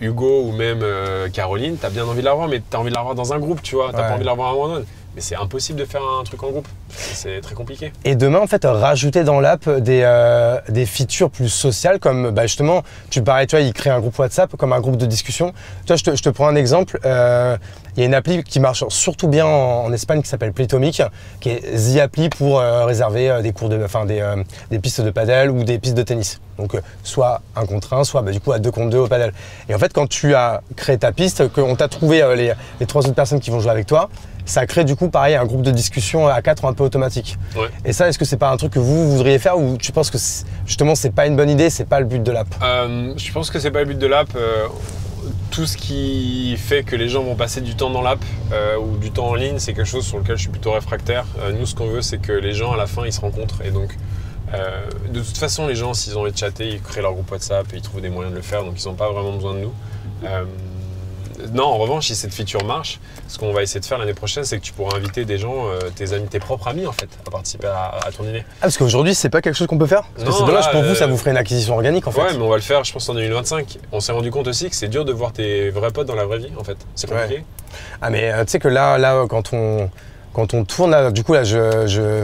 Hugo ou même Caroline, t'as bien envie de la revoir, mais t'as envie de la revoir dans un groupe, tu vois, t'as pas envie de la revoir en one-on-one. Mais c'est impossible de faire un truc en groupe, c'est très compliqué. Et demain, en fait, rajouter dans l'app des features plus sociales, comme justement, tu parlais, tu vois, il crée un groupe WhatsApp comme un groupe de discussion. Tu vois, je te prends un exemple. Il y a une appli qui marche surtout bien en Espagne qui s'appelle Playtomic, qui est The Appli pour réserver des cours des pistes de padel ou des pistes de tennis. Donc, soit 1 contre 1, soit du coup à 2 contre 2 au padel. Et en fait, quand tu as créé ta piste, qu'on t'a trouvé les 3 autres personnes qui vont jouer avec toi, ça crée du coup pareil un groupe de discussion à 4 un peu automatique. Ouais. Et ça, est-ce que c'est pas un truc que vous voudriez faire ou tu penses que justement c'est pas une bonne idée, c'est pas le but de l'app? Je pense que c'est pas le but de l'app. Tout ce qui fait que les gens vont passer du temps dans l'app ou du temps en ligne, c'est quelque chose sur lequel je suis plutôt réfractaire. Nous, ce qu'on veut, c'est que les gens à la fin ils se rencontrent et donc de toute façon, les gens, s'ils ont envie de chatter, ils créent leur groupe WhatsApp et ils trouvent des moyens de le faire, donc ils n'ont pas vraiment besoin de nous. Non, en revanche, si cette feature marche, ce qu'on va essayer de faire l'année prochaine, c'est que tu pourras inviter des gens, tes amis, tes propres amis en fait, à participer à ton dîner. Ah, parce qu'aujourd'hui, c'est pas quelque chose qu'on peut faire? Parce que c'est dommage pour vous, ça vous ferait une acquisition organique en fait. Ouais, mais on va le faire, je pense, en 2025. On s'est rendu compte aussi que c'est dur de voir tes vrais potes dans la vraie vie en fait. C'est compliqué. Ouais. Ah, mais tu sais que là quand on tourne, là, du coup, là,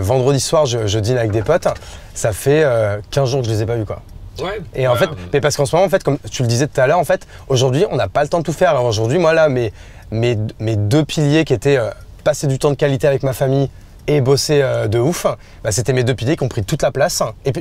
vendredi soir, je dîne avec des potes, ça fait 15 jours que je les ai pas vus quoi. Ouais. Et en fait, mais parce qu'en ce moment, en fait, comme tu le disais tout à l'heure, en fait, aujourd'hui, on n'a pas le temps de tout faire. Alors aujourd'hui, moi là, mes 2 piliers qui étaient passer du temps de qualité avec ma famille et bosser de ouf, c'était mes 2 piliers qui ont pris toute la place et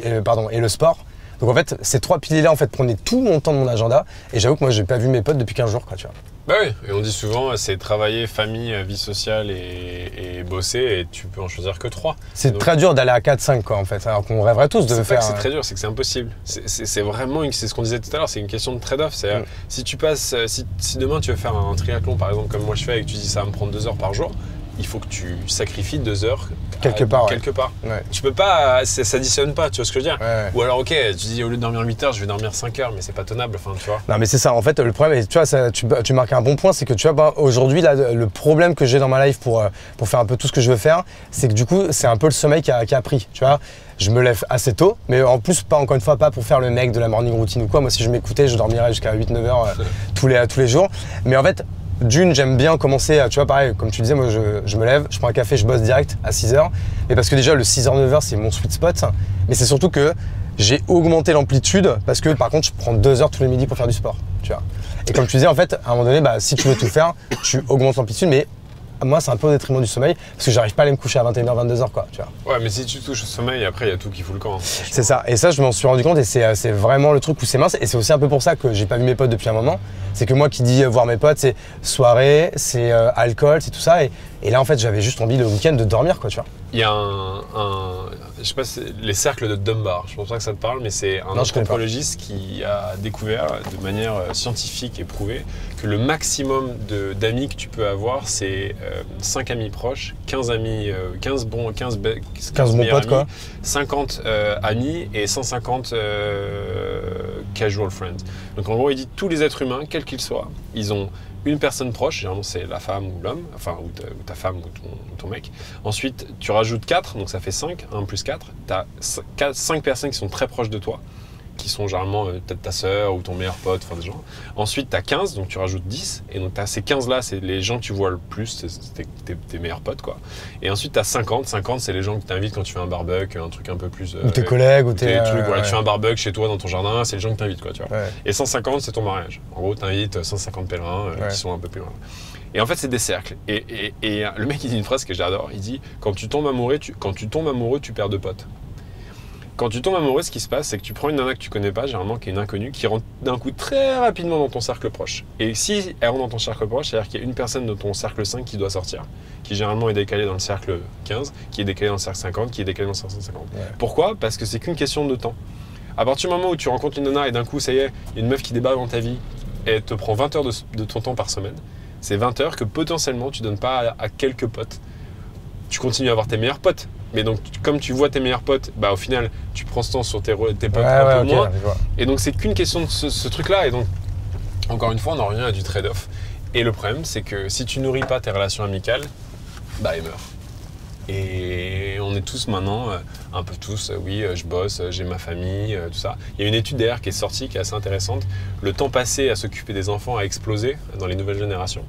le sport. Donc en fait, ces 3 piliers-là en fait prenaient tout mon temps de mon agenda et j'avoue que moi j'ai pas vu mes potes depuis 15 jours quoi, tu vois. Bah oui, et on dit souvent c'est travailler, famille, vie sociale et bosser et tu peux en choisir que 3. C'est très dur d'aller à 4-5 quoi en fait, alors qu'on rêverait tous de faire. C'est très dur, c'est que c'est impossible. C'est vraiment, c'est ce qu'on disait tout à l'heure, c'est une question de trade-off. C'est si tu passes, si demain tu veux faire un triathlon par exemple comme moi je fais et que tu dis ça va me prendre 2 heures par jour, il faut que tu sacrifies 2 heures Quelque part. Ouais. Tu peux pas, ça s'additionne pas, tu vois ce que je veux dire? Ouais. Ou alors, ok, tu dis au lieu de dormir 8 heures, je vais dormir 5 heures, mais c'est pas tenable, enfin, tu vois. Non, mais c'est ça. En fait, le problème, et tu vois, tu marques un bon point, c'est que tu vois, aujourd'hui, là, le problème que j'ai dans ma life pour faire un peu tout ce que je veux faire, c'est que du coup, c'est un peu le sommeil qui a pris, tu vois. Je me lève assez tôt, mais en plus, pas encore une fois, pas pour faire le mec de la morning routine ou quoi. Moi, si je m'écoutais, je dormirais jusqu'à 8-9 heures tous les jours. Mais en fait, j'aime bien commencer, tu vois, pareil, comme tu disais, moi, je me lève, je prends un café, je bosse direct à 6 heures. Mais parce que déjà, le 6h-9h, c'est mon sweet spot. Mais c'est surtout que j'ai augmenté l'amplitude parce que, par contre, je prends 2 heures tous les midis pour faire du sport, tu vois. Et comme tu disais, en fait, à un moment donné, si tu veux tout faire, tu augmentes l'amplitude, mais moi, c'est un peu au détriment du sommeil parce que j'arrive pas à aller me coucher à 21h, 22h, quoi, tu vois. Ouais, mais si tu touches au sommeil, après, il y a tout qui fout le camp. C'est ça. Et ça, je m'en suis rendu compte et c'est vraiment le truc où c'est mince. Et c'est aussi un peu pour ça que j'ai pas vu mes potes depuis un moment. C'est que moi qui dis voir mes potes, c'est soirée, c'est alcool, c'est tout ça. Et là, en fait, j'avais juste envie le week-end de dormir, quoi, tu vois. Il y a je sais pas, les cercles de Dunbar, je pense pas que ça te parle, mais c'est un anthropologiste qui a découvert de manière scientifique et prouvée que le maximum d'amis que tu peux avoir, c'est 5 amis proches, 15 amis, 15 bons potes, quoi. 50 amis et 150 casual friends. Donc en gros, il dit tous les êtres humains, quels qu'ils soient, ils ont une personne proche, généralement c'est la femme ou l'homme, enfin ou ta femme ou ton mec. Ensuite, tu rajoutes 4, donc ça fait 5, 1 plus 4. Tu as 5 personnes qui sont très proches de toi, qui sont généralement peut-être ta sœur ou ton meilleur pote, enfin des gens. Ensuite, tu as 15, donc tu rajoutes 10. Et donc, tu as ces 15-là, c'est les gens que tu vois le plus, c'est tes meilleurs potes, quoi. Et ensuite, tu as 50. 50, c'est les gens que tu invites quand tu fais un barbecue, un truc un peu plus... ou tes collègues, ou tes trucs. Voilà, tu fais un barbecue chez toi, dans ton jardin, c'est les gens que tu invites, quoi, tu vois. Ouais. Et 150, c'est ton mariage. En gros, tu invites 150 pèlerins qui sont un peu plus loin. Et en fait, c'est des cercles. Et le mec, il dit une phrase que j'adore. Il dit, quand tu tombes amoureux, tu perds 2 potes. Quand tu tombes amoureux, ce qui se passe, c'est que tu prends une nana que tu connais pas, généralement qui est une inconnue, qui rentre d'un coup très rapidement dans ton cercle proche. Et si elle rentre dans ton cercle proche, c'est-à-dire qu'il y a une personne de ton cercle 5 qui doit sortir, qui généralement est décalée dans le cercle 15, qui est décalée dans le cercle 50, qui est décalée dans le cercle 150. Ouais. Pourquoi? Parce que c'est qu'une question de temps. À partir du moment où tu rencontres une nana et d'un coup, ça y est, il y a une meuf qui débarque dans ta vie et elle te prend 20 heures de ton temps par semaine, c'est 20 heures que potentiellement tu donnes pas à quelques potes. Tu continues à avoir tes meilleurs potes. Mais donc, comme tu vois tes meilleurs potes, au final, tu prends ce temps sur tes potes un peu moins. Et donc, c'est qu'une question de ce truc-là. Et donc, encore une fois, on en revient à du trade-off. Et le problème, c'est que si tu nourris pas tes relations amicales, elles meurent. Et on est tous maintenant, un peu tous, oui, je bosse, j'ai ma famille, tout ça. Il y a une étude d'ailleurs qui est sortie, qui est assez intéressante. Le temps passé à s'occuper des enfants a explosé dans les nouvelles générations.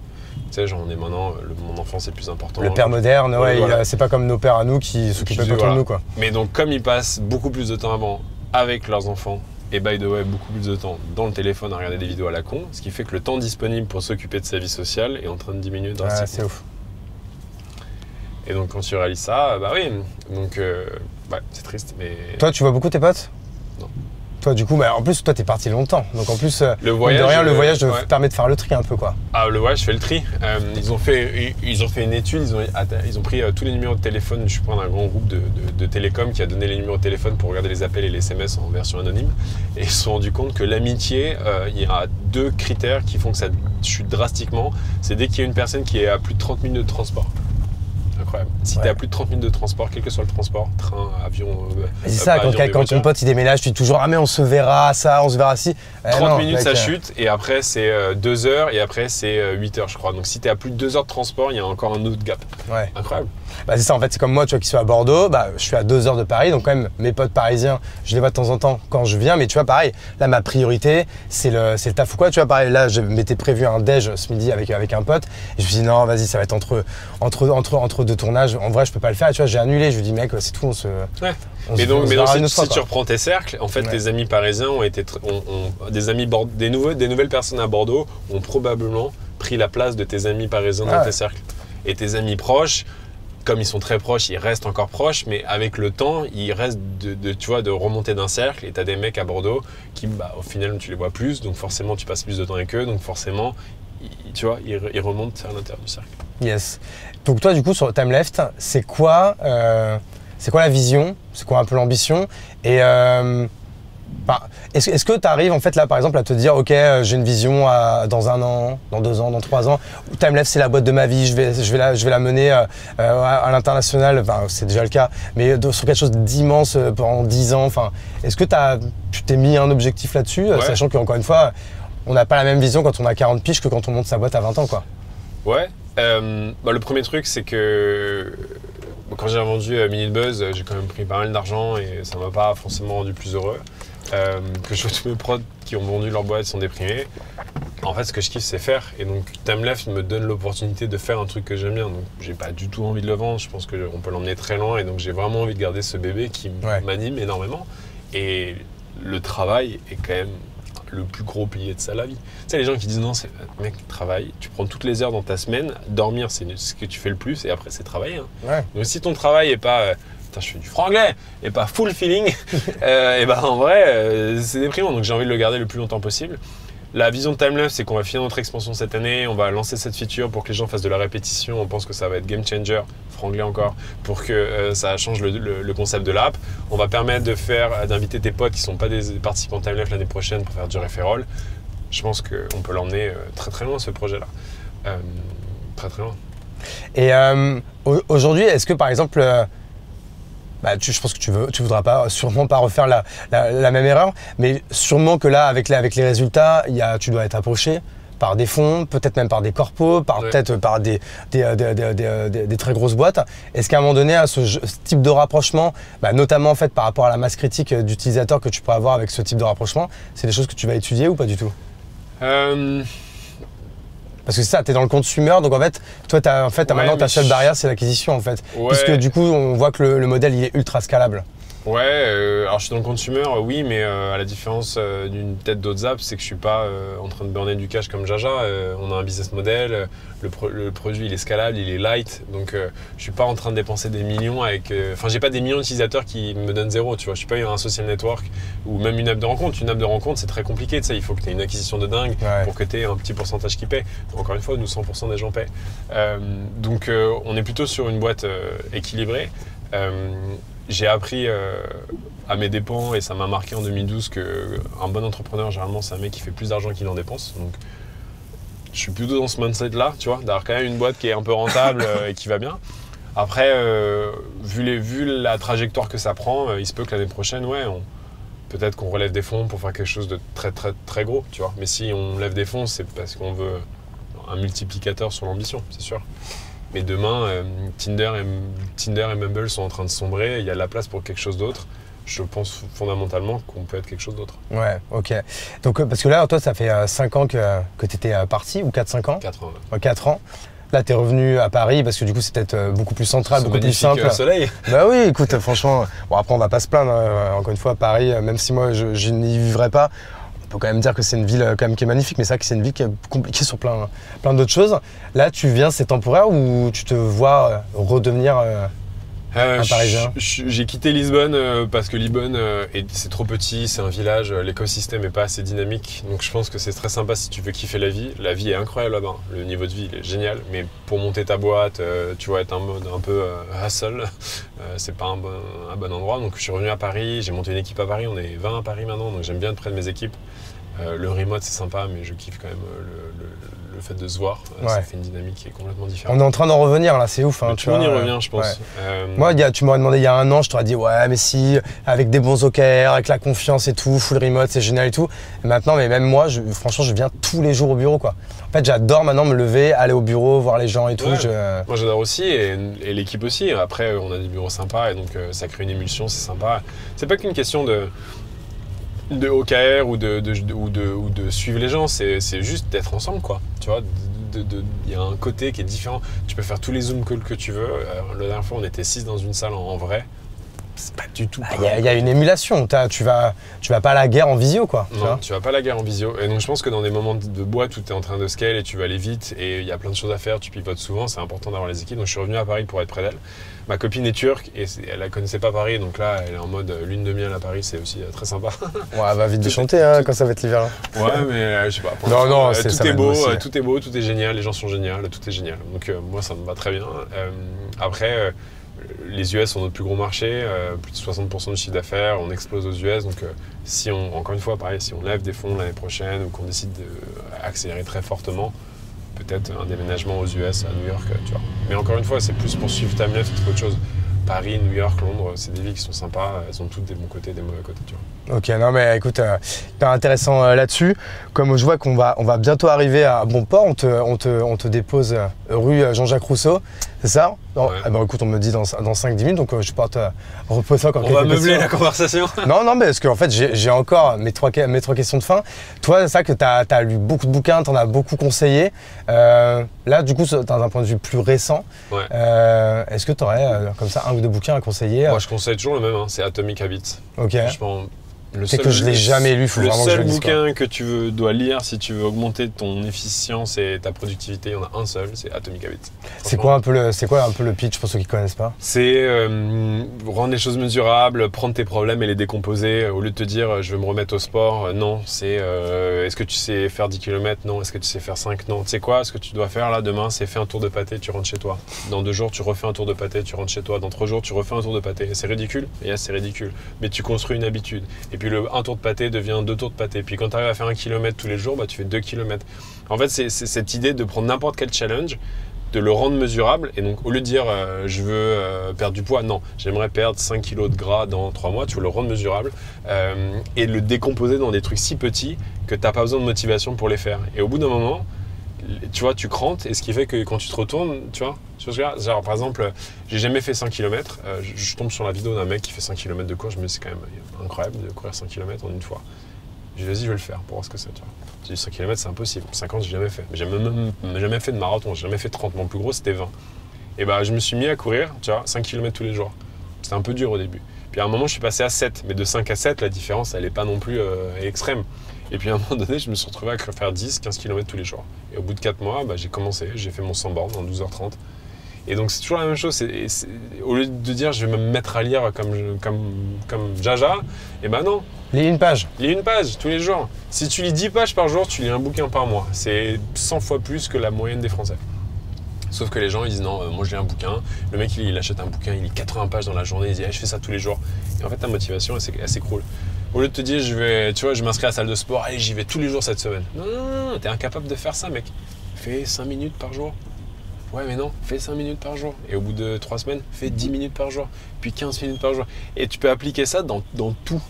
Tu sais, genre on est maintenant, mon enfant c'est plus important. Le père moderne, c'est pas comme nos pères à nous qui s'occupaient pas trop de nous, quoi. Mais donc comme ils passent beaucoup plus de temps avant avec leurs enfants, et by the way, beaucoup plus de temps dans le téléphone à regarder des vidéos à la con, ce qui fait que le temps disponible pour s'occuper de sa vie sociale est en train de diminuer drastiquement. C'est ouf. Et donc quand tu réalises ça, oui, donc c'est triste, mais... Toi, tu vois beaucoup tes potes? Non. Toi, du coup, en plus, toi, t'es parti longtemps. Donc en plus, le voyage permet de faire le tri un peu, quoi. Ah, le voyage, je fais le tri. Ils ont fait une étude, ils ont pris tous les numéros de téléphone. Je suis prendre un grand groupe de télécom qui a donné les numéros de téléphone pour regarder les appels et les SMS en version anonyme. Et ils se sont rendus compte que l'amitié, il y a 2 critères qui font que ça chute drastiquement. C'est dès qu'il y a une personne qui est à plus de 30 minutes de transport. Incroyable. Si t'es à plus de 30 minutes de transport, quel que soit le transport, train, avion... c'est ça, quand ton pote il déménage, tu dis toujours « Ah mais on se verra ça, on se verra ci ». 30 minutes ça chute, et après c'est 2 heures, et après c'est 8 heures je crois. Donc si t'es à plus de 2 heures de transport, il y a encore un autre gap. Ouais. Incroyable. C'est ça, en fait, c'est comme moi, tu vois, qui suis à Bordeaux, je suis à 2 heures de Paris, donc quand même, mes potes parisiens, je les vois de temps en temps quand je viens, mais tu vois, pareil, là, ma priorité, c'est le taf ou quoi, tu vois, pareil, là, je m'étais prévu un déj ce midi avec un pote, et je me suis dit, non, vas-y, ça va être entre 2 tournages, en vrai, je peux pas le faire, et tu vois, j'ai annulé, je lui dis, mec, c'est tout, mais donc si tu reprends tes cercles, en fait, tes amis parisiens ont été, des nouvelles personnes à Bordeaux ont probablement pris la place de tes amis parisiens dans tes cercles. Et tes amis proches, comme ils sont très proches, ils restent encore proches, mais avec le temps, ils restent de remonter d'un cercle. Et tu as des mecs à Bordeaux qui, au final, tu les vois plus, donc forcément, tu passes plus de temps avec eux, donc forcément, ils remontent à l'intérieur du cercle. Yes. Donc toi, du coup, sur TimeLeft, c'est quoi la vision? C'est quoi un peu l'ambition? Et Est-ce que tu arrives en fait là par exemple à te dire ok j'ai une vision dans 1 an, dans 2 ans, dans 3 ans, Timelapse c'est la boîte de ma vie, je vais la mener à l'international, enfin, c'est déjà le cas, mais sur quelque chose d'immense pendant 10 ans, enfin, est-ce que tu t'es mis un objectif là-dessus, sachant qu'encore une fois, on n'a pas la même vision quand on a 40 piges que quand on monte sa boîte à 20 ans quoi. Ouais, le premier truc c'est que quand j'ai vendu Minute Buzz, j'ai quand même pris pas mal d'argent et ça m'a pas forcément rendu plus heureux. Que je vois tous mes prods qui ont vendu leur boîte sont déprimés. En fait, ce que je kiffe, c'est faire. Et donc, Timelapse me donne l'opportunité de faire un truc que j'aime bien. Donc, j'ai pas du tout envie de le vendre. Je pense qu'on peut l'emmener très loin. Et donc, j'ai vraiment envie de garder ce bébé qui m'anime énormément. Et le travail est quand même le plus gros pilier de ça, la vie. Tu sais, les gens qui disent non, c'est mec, travail, tu prends toutes les heures dans ta semaine, dormir, c'est ce que tu fais le plus. Et après, c'est travailler. Hein. Donc, si ton travail est pas. Je fais du franglais et pas full feeling, et ben en vrai, c'est déprimant. Donc j'ai envie de le garder le plus longtemps possible. La vision de Timelapse, c'est qu'on va finir notre expansion cette année. On va lancer cette feature pour que les gens fassent de la répétition. On pense que ça va être game changer, franglais encore, pour que ça change le concept de l'app. On va permettre d'inviter tes potes qui ne sont pas des participants Timelapse l'année prochaine pour faire du referral. Je pense qu'on peut l'emmener très très loin ce projet-là. Très très loin. Et aujourd'hui, est-ce que par exemple. Je pense que tu voudras sûrement pas refaire la même erreur, mais sûrement que là, avec les résultats, tu dois être approché par des fonds, peut-être même par des corpos, peut-être par des très grosses boîtes. Est-ce qu'à un moment donné, ce type de rapprochement, notamment en fait par rapport à la masse critique d'utilisateurs que tu pourrais avoir avec ce type de rapprochement, c'est des choses que tu vas étudier ou pas du tout? Parce que c'est ça, tu es dans le consumer, donc en fait, toi, maintenant, ta seule barrière, c'est l'acquisition, en fait. Ouais. Puisque du coup, on voit que le modèle, il est ultra scalable. Ouais, alors je suis dans le consumer, oui, mais à la différence d'une tête d'autres apps, c'est que je suis pas en train de burner du cash comme Jaja. On a un business model, le produit il est scalable, il est light, donc je suis pas en train de dépenser des millions avec. Enfin, j'ai pas des millions d'utilisateurs qui me donnent zéro, tu vois. Je suis pas un social network ou même une app de rencontre. Une app de rencontre, c'est très compliqué, tu sais. Il faut que tu aies une acquisition de dingue pour que tu aies un petit pourcentage qui paie. Encore une fois, nous 100% des gens paient. Donc on est plutôt sur une boîte équilibrée. J'ai appris à mes dépens et ça m'a marqué en 2012 qu'un bon entrepreneur, généralement, c'est un mec qui fait plus d'argent qu'il en dépense. Donc, je suis plutôt dans ce mindset-là, tu vois, d'avoir quand même une boîte qui est un peu rentable et qui va bien. Après, vu la trajectoire que ça prend, il se peut que l'année prochaine, peut-être qu'on relève des fonds pour faire quelque chose de très, très, très gros, tu vois. Mais si on lève des fonds, c'est parce qu'on veut un multiplicateur sur l'ambition, c'est sûr. Mais demain, Tinder et Bumble sont en train de sombrer, il y a de la place pour quelque chose d'autre. Je pense fondamentalement qu'on peut être quelque chose d'autre. Ouais, ok. Donc, parce que là, toi, ça fait 5 ans que tu étais parti, ou 4-5 ans? 4 ans. Ouais. 4 ans. Là, tu es revenu à Paris parce que du coup, c'est peut-être beaucoup plus central, beaucoup plus simple. Soleil. Bah oui, écoute, franchement, bon, après, on va pas se plaindre. Encore une fois, Paris, même si moi, je n'y vivrais pas, on peut quand même dire que c'est une ville quand même qui est magnifique, mais c'est vrai que c'est une ville qui est compliquée sur plein d'autres choses. Là, tu viens, c'est temporaire ou tu te vois redevenir un Parisien? J'ai quitté Lisbonne parce que Lisbonne, c'est trop petit, c'est un village, l'écosystème n'est pas assez dynamique. Donc je pense que c'est très sympa si tu veux kiffer la vie. La vie est incroyable là-bas, le niveau de vie il est génial. Mais pour monter ta boîte, tu vas être un mode un peu hustle, c'est pas un bon endroit. Donc je suis revenu à Paris, j'ai monté une équipe à Paris, on est 20 à Paris maintenant, donc j'aime bien être près de mes équipes. Le remote c'est sympa, mais je kiffe quand même le fait de se voir, ça fait une dynamique qui est complètement différente. On est en train d'en revenir là, c'est ouf. Hein, tout le monde y revient, je pense. Ouais. Moi, tu m'aurais demandé il y a 1 an, je t'aurais dit ouais, mais si, avec des bons OKR, avec la confiance et tout, full remote, c'est génial et tout. Et maintenant, mais même moi, franchement, je viens tous les jours au bureau, quoi. En fait, j'adore maintenant me lever, aller au bureau, voir les gens et tout. Moi, j'adore aussi et l'équipe aussi. Après, on a des bureaux sympas et donc ça crée une émulsion, c'est sympa. C'est pas qu'une question de OKR ou de suivre les gens, c'est juste d'être ensemble, quoi. Tu vois, il y a un côté qui est différent. Tu peux faire tous les Zoom calls que tu veux. La dernière fois, on était 6 dans une salle en vrai. C'est pas du tout pareil. Il y a une émulation. Tu vas pas à la guerre en visio, quoi. Non, tu vas pas à la guerre en visio. Et donc, je pense que dans des moments de boîte où tu es en train de scale et tu vas aller vite et il y a plein de choses à faire, tu pivotes souvent, c'est important d'avoir les équipes. Donc, je suis revenu à Paris pour être près d'elle. Ma copine est turque et elle ne connaissait pas Paris, donc là, elle est en mode lune de miel à Paris, c'est aussi très sympa. Ouais, elle va vite déchanter hein, quand ça va être l'hiver. Là. Ouais, mais je sais pas. Non, tout est beau, tout est génial, les gens sont géniaux, tout est génial. Donc, moi, ça me va très bien. Après, les US sont notre plus gros marché, plus de 60% du chiffre d'affaires, on explose aux US. Donc si encore une fois, pareil, si on lève des fonds l'année prochaine ou qu'on décide d'accélérer très fortement, peut-être un déménagement aux US à New York, tu vois. Mais encore une fois, c'est plus pour suivre Timelapse qu'autre chose. Paris, New York, Londres, c'est des villes qui sont sympas, elles ont toutes des bons côtés et des mauvais côtés, tu vois. Ok, non mais écoute, hyper intéressant là-dessus. Comme je vois qu'on va bientôt arriver à bon port, on te dépose rue Jean-Jacques Rousseau, c'est ça? Ouais. Eh ben, écoute, on me dit dans 5-10 minutes, donc je peux te reposer encore On quelques va meubler questions. la conversation. Non, mais parce qu'en fait, j'ai encore mes trois questions de fin. Toi, c'est ça que tu as lu beaucoup de bouquins, tu en as beaucoup conseillé. Là, du coup, dans un point de vue plus récent, Ouais. est-ce que tu aurais comme ça un ou deux bouquins à conseiller? Moi, je conseille toujours le même, hein, c'est Atomic Habits. Ok. Franchement, C'est que je l'ai jamais lu, faut vraiment que je le seul lise, quoi. bouquin que tu dois lire si tu veux augmenter ton efficience et ta productivité, il y en a un seul, c'est Atomic Habits. C'est quoi un peu le pitch pour ceux qui ne connaissent pas? C'est rendre les choses mesurables, prendre tes problèmes et les décomposer. Au lieu de te dire je vais me remettre au sport, non. C'est est-ce que tu sais faire 10 km? Non. Est-ce que tu sais faire 5? Non. Tu sais quoi? Ce que tu dois faire là demain, c'est faire un tour de pâté, tu rentres chez toi. Dans 2 jours, tu refais un tour de pâté, tu rentres chez toi. Dans 3 jours, tu refais un tour de pâté. C'est ridicule? Et c'est ridicule. Mais tu construis une habitude. Et puis un tour de pâté devient 2 tours de pâté. Puis quand tu arrives à faire 1 km tous les jours, bah, tu fais 2 km. En fait, c'est cette idée de prendre n'importe quel challenge, de le rendre mesurable. Et donc, au lieu de dire je veux perdre du poids, non, j'aimerais perdre 5 kg de gras dans 3 mois, tu veux le rendre mesurable et le décomposer dans des trucs si petits que tu n'as pas besoin de motivation pour les faire. Et au bout d'un moment, tu vois, tu crantes, et ce qui fait que quand tu te retournes, tu vois, genre par exemple, j'ai jamais fait 100 km, je tombe sur la vidéo d'un mec qui fait 100 km de course, je me dis c'est quand même incroyable de courir 100 km en une fois. Je dis vas-y, je vais le faire pour voir ce que c'est, tu vois. Je dis 100 km c'est impossible, 50 j'ai jamais fait, mais j'ai même jamais fait de marathon, j'ai jamais fait 30, mon plus gros c'était 20. Et bah je me suis mis à courir, tu vois, 5 km tous les jours. C'était un peu dur au début. Puis à un moment je suis passé à 7, mais de 5 à 7 la différence elle est pas non plus extrême. Et puis à un moment donné, je me suis retrouvé à faire 10-15 km tous les jours. Et au bout de 4 mois, bah, j'ai commencé, j'ai fait mon 100 bornes en 12h30. Et donc c'est toujours la même chose. Au lieu de dire je vais me mettre à lire comme Jaja, et ben non. Lis une page. Lis une page tous les jours. Si tu lis 10 pages par jour, tu lis un bouquin par mois. C'est 100 fois plus que la moyenne des Français. Sauf que les gens ils disent non, moi je lis un bouquin. Le mec il achète un bouquin, il lit 80 pages dans la journée, il dit je fais ça tous les jours. Et en fait ta motivation elle s'écroule. Au lieu de te dire je m'inscris à la salle de sport, allez j'y vais tous les jours cette semaine. Non, t'es incapable de faire ça mec. Fais 5 minutes par jour. Ouais mais non, fais 5 minutes par jour. Et au bout de 3 semaines, fais 10 minutes par jour. Puis 15 minutes par jour. Et tu peux appliquer ça dans tout.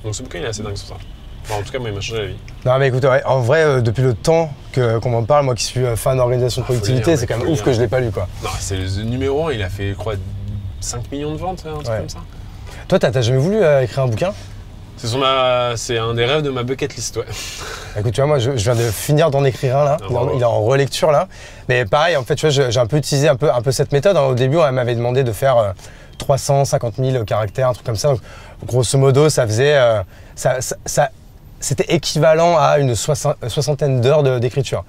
Donc ce bouquin il est assez dingue sur ça. Enfin, en tout cas moi il m'a changé la vie. Non mais écoute, ouais, en vrai, depuis le temps qu'on m'en parle, moi qui suis fan d'organisation de productivité, lire, c'est quand même faut ouf lire. que je l'ai pas lu quoi. Non, c'est le numéro 1, il a fait je crois 5 millions de ventes, un truc Ouais. comme ça. Toi, t'as jamais voulu écrire un bouquin? C'est un des rêves de ma bucket list, ouais. Écoute, tu vois, moi, je viens de finir d'en écrire un là. Ah, bravo. Il est en relecture là. Mais pareil, en fait, tu vois, j'ai un peu utilisé un peu cette méthode. Au début, on m'avait demandé de faire 350 000 caractères, un truc comme ça. Donc, grosso modo, ça faisait, c'était équivalent à une soixantaine d'heures d'écriture.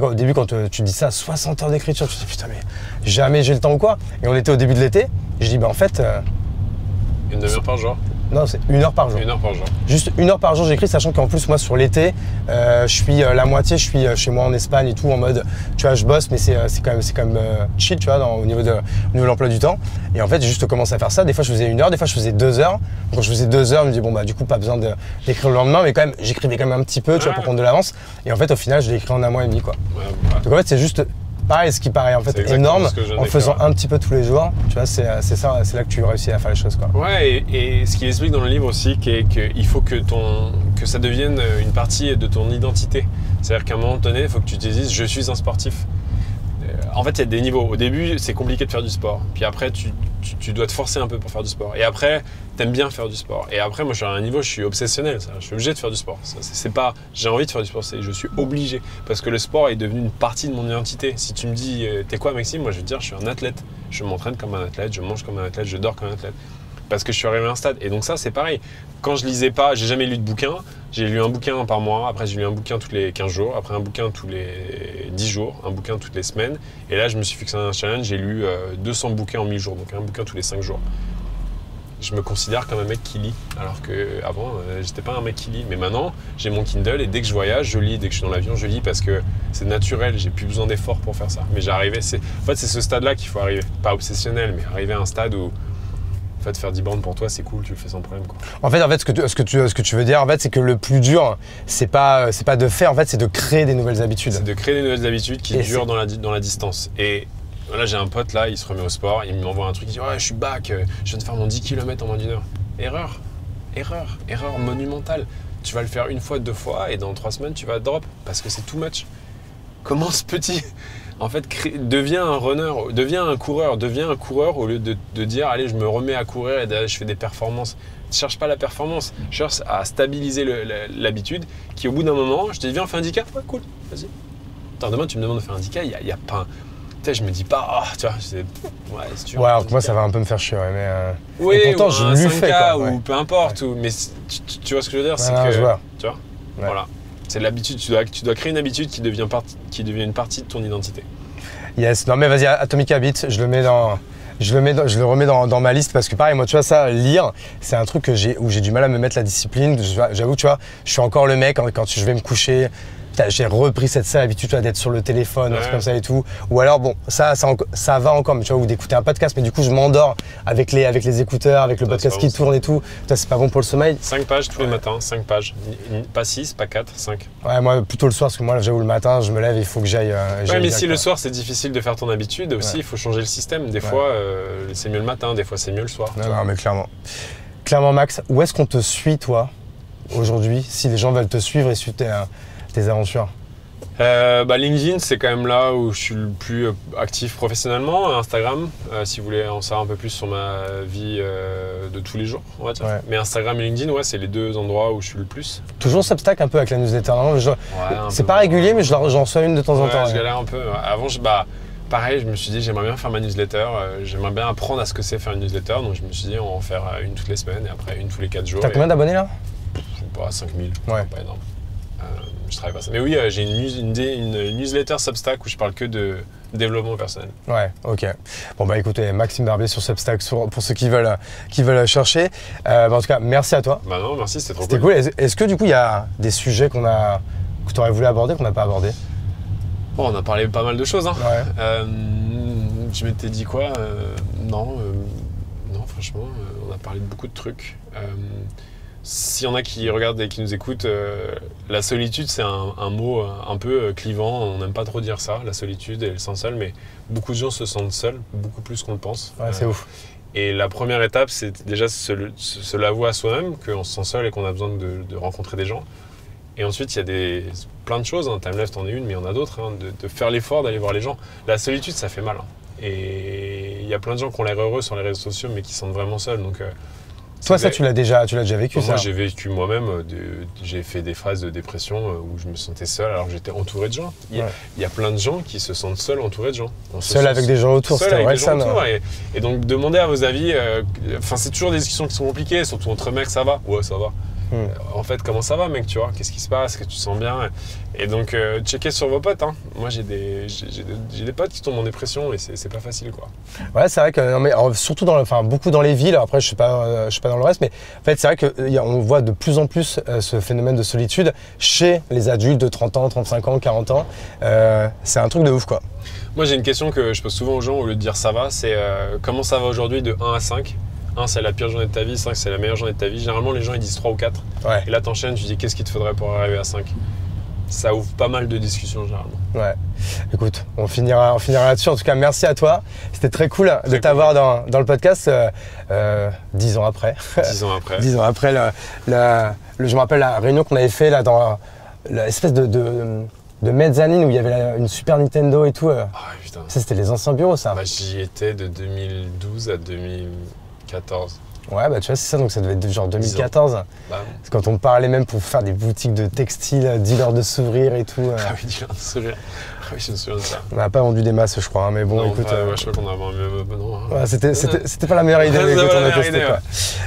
Au début, quand tu dis ça, 60 heures d'écriture, tu te dis putain, mais jamais j'ai le temps ou quoi. Et on était au début de l'été. Et je dis, bah en fait, Une demi-heure par jour. non, c'est 1 heure par jour. 1 heure par jour. Juste 1 heure par jour, j'écris, sachant qu'en plus, moi, sur l'été, je suis la moitié, je suis chez moi en Espagne et tout, en mode, tu vois, je bosse, mais c'est quand même chill, tu vois, au niveau de l'emploi du temps. Et en fait, j'ai juste commencé à faire ça. Des fois, je faisais 1 heure, des fois, je faisais 2 heures. Donc, quand je faisais 2 heures, je me dis, bon, bah, du coup, pas besoin d'écrire le lendemain, mais quand même, j'écrivais quand même un petit peu, tu vois, pour prendre de l'avance. Et en fait, au final, je l'ai écrit en 1 mois et demi, quoi. Ouais. Donc, en fait, c'est juste pareil, ce qui paraît en fait C'est exactement énorme, ce que je viens en d'écrire, faisant ouais. un petit peu tous les jours, tu vois, c'est ça, c'est là que tu réussis à faire les choses, quoi. Ouais, et ce qu'il explique dans le livre aussi, qu'il faut que ça devienne une partie de ton identité. C'est-à-dire qu'à un moment donné, il faut que tu te dises je suis un sportif. En fait, il y a des niveaux. Au début, c'est compliqué de faire du sport. Puis après, tu dois te forcer un peu pour faire du sport. Et après, t'aimes bien faire du sport. Et après, moi, je suis à un niveau, je suis obsessionnel. Je suis obligé de faire du sport. C'est pas j'ai envie de faire du sport, c'est je suis obligé. Parce que le sport est devenu une partie de mon identité. Si tu me dis, t'es quoi, Maxime? Moi, je vais te dire, je suis un athlète. Je m'entraîne comme un athlète, je mange comme un athlète, je dors comme un athlète. Parce que je suis arrivé à un stade. Et donc ça, c'est pareil. Quand je lisais pas, j'ai jamais lu de bouquin. J'ai lu un bouquin par mois. Après, j'ai lu un bouquin tous les 15 jours. Après, un bouquin tous les 10 jours. Un bouquin toutes les semaines. Et là, je me suis fixé un challenge. J'ai lu 200 bouquins en 1000 jours. Donc un bouquin tous les 5 jours. Je me considère comme un mec qui lit. Alors qu'avant, j'étais pas un mec qui lit. Mais maintenant, j'ai mon Kindle et dès que je voyage, je lis. Dès que je suis dans l'avion, je lis parce que c'est naturel. J'ai plus besoin d'efforts pour faire ça. Mais en fait, c'est ce stade-là qu'il faut arriver. Pas obsessionnel, mais arriver à un stade où En fait, faire 10 bandes pour toi, c'est cool, tu le fais sans problème, quoi. En fait, ce que tu veux dire, en fait, c'est que le plus dur, c'est pas de faire, en fait, c'est de créer des nouvelles habitudes. C'est de créer des nouvelles habitudes qui durent dans la distance. Et là, j'ai un pote, là, il se remet au sport, il m'envoie un truc, il dit « Ouais, je suis back, je viens de faire mon 10 km en moins d'1 heure. » Erreur monumentale. Tu vas le faire une fois, 2 fois, et dans 3 semaines, tu vas drop, parce que c'est too much. Commence petit. En fait, deviens un runner, deviens un coureur au lieu de dire allez, je me remets à courir et je fais des performances. Ne cherche pas la performance, cherche à stabiliser l'habitude qui, au bout d'un moment, je te dis viens, on fait un 10K. Ouais, cool, vas-y. Attends, demain, tu me demandes de faire un 10K, il y a pas. Tu sais, je me dis pas, tu vois, ouais, si tu veux. Ouais, alors moi, ça va un peu me faire chier, ouais, mais. Oui, et pourtant, je lui 5K, fais quoi. Ouais. Ou peu importe, mais tu vois ce que je veux dire, c'est que. Je vois. Tu vois, voilà. C'est l'habitude, tu dois créer une habitude qui devient une partie de ton identité. Yes, non mais vas-y, Atomic Habits, je le remets dans ma liste parce que pareil, moi tu vois ça, lire, c'est un truc où j'ai du mal à me mettre la discipline. J'avoue, tu vois, je suis encore le mec quand je vais me coucher. J'ai repris cette sale habitude d'être sur le téléphone, un truc comme ça et tout. Ou alors bon, ça va encore, mais tu vois, ou d'écouter un podcast, mais du coup je m'endors avec les écouteurs, avec le podcast qui tourne et tout. C'est pas bon pour le sommeil. 5 pages tous les matins, 5 pages. Pas 6, pas 4, 5. Ouais, moi plutôt le soir, parce que moi j'avoue le matin, je me lève, il faut que j'aille. Ouais, mais si le soir c'est difficile de faire ton habitude, aussi il faut changer le système. Des fois c'est mieux le matin, des fois c'est mieux le soir. Non, mais clairement. Clairement, Max, où est-ce qu'on te suit toi aujourd'hui, si les gens veulent te suivre et suivre tes aventures? LinkedIn, c'est quand même là où je suis le plus actif professionnellement. Instagram, si vous voulez en savoir un peu plus sur ma vie de tous les jours, on va dire. Ouais. Mais Instagram et LinkedIn, ouais, c'est les 2 endroits où je suis le plus. Toujours Substack un peu avec la newsletter, non? C'est pas régulier, mais j'en reçois une de temps en temps. Je galère un peu. Avant, pareil, je me suis dit, j'aimerais bien faire ma newsletter. J'aimerais bien apprendre à ce que c'est faire une newsletter. Donc je me suis dit, on va en faire une toutes les semaines et après une tous les 4 jours. T'as combien d'abonnés là? Je sais pas, 5000. Ouais. Pas énorme. Je travaille pas ça. Mais oui, j'ai une newsletter Substack où je parle que de développement personnel. Ouais, ok. Bon bah écoutez, Maxime Barbier sur Substack pour ceux qui veulent chercher. En tout cas, merci à toi. Bah non, merci, c'était trop cool. C'était cool. Est-ce que du coup il y a des sujets que tu aurais voulu aborder qu'on n'a pas abordé? Bon, on a parlé pas mal de choses. Hein. Ouais. Je m'étais dit quoi non, franchement, on a parlé de beaucoup de trucs. S'il y en a qui regardent et qui nous écoutent, la solitude, c'est un mot un peu clivant. On n'aime pas trop dire ça, la solitude et le sens seul, mais beaucoup de gens se sentent seuls, beaucoup plus qu'on le pense. Ouais, c'est ouf. Et la première étape, c'est déjà se l'avouer à soi-même, qu'on se sent seul et qu'on a besoin de rencontrer des gens. Et ensuite, il y a plein de choses. Hein. TimeLeft en est une, mais il y en a d'autres. Hein, de faire l'effort d'aller voir les gens. La solitude, ça fait mal. Hein. Et il y a plein de gens qui ont l'air heureux sur les réseaux sociaux, mais qui se sentent vraiment seuls. Donc, toi, ça, tu l'as déjà vécu, ça? Moi, j'ai vécu moi-même. J'ai fait des phases de dépression où je me sentais seul alors que j'étais entouré de gens. Il y a plein de gens qui se sentent seuls entourés de gens. Seul avec des gens autour, c'était vrai ça. Et donc, demandez à vos avis. C'est toujours des discussions qui sont compliquées, surtout entre mecs, ça va? Ouais, ça va. En fait, comment ça va, mec, tu vois? Qu'est-ce qui se passe? Est-ce que tu te sens bien? Et donc, checkez sur vos potes. Hein. Moi, j'ai des potes qui tombent en dépression et c'est pas facile, quoi. Ouais, c'est vrai que, non, mais surtout beaucoup dans les villes. Après, je suis pas dans le reste, mais en fait, c'est vrai qu'on voit de plus en plus ce phénomène de solitude chez les adultes de 30 ans, 35 ans, 40 ans. C'est un truc de ouf, quoi. Moi, j'ai une question que je pose souvent aux gens au lieu de dire ça va, c'est comment ça va aujourd'hui de 1 à 5? 1, c'est la pire journée de ta vie, 5, c'est la meilleure journée de ta vie. Généralement, les gens ils disent 3 ou 4. Ouais. Et là, t'enchaînes, tu dis qu'est-ce qu'il te faudrait pour arriver à 5. Ça ouvre pas mal de discussions, généralement. Ouais. Écoute, on finira là-dessus. En tout cas, merci à toi. C'était très cool de t'avoir dans le podcast 10 ans après. 10 ans après. 10 ans après, je me rappelle la réunion qu'on avait fait là, dans l'espèce de mezzanine où il y avait une Super Nintendo et tout. Ah putain. Ça, c'était les anciens bureaux, ça. Bah, j'y étais de 2012 à 2014. Ouais, bah tu vois, c'est ça, donc ça devait être genre 2014. Bah, c'est quand on parlait même pour faire des boutiques de textiles, dealers de sourires et tout. Ah oui, dealers de sourires. Ah oui, je me souviens de ça. On n'a pas vendu des masses, je crois, hein, mais bon, non, écoute. Je crois qu'on a vendu ouais, c'était pas la meilleure idée quand on a testé, quoi.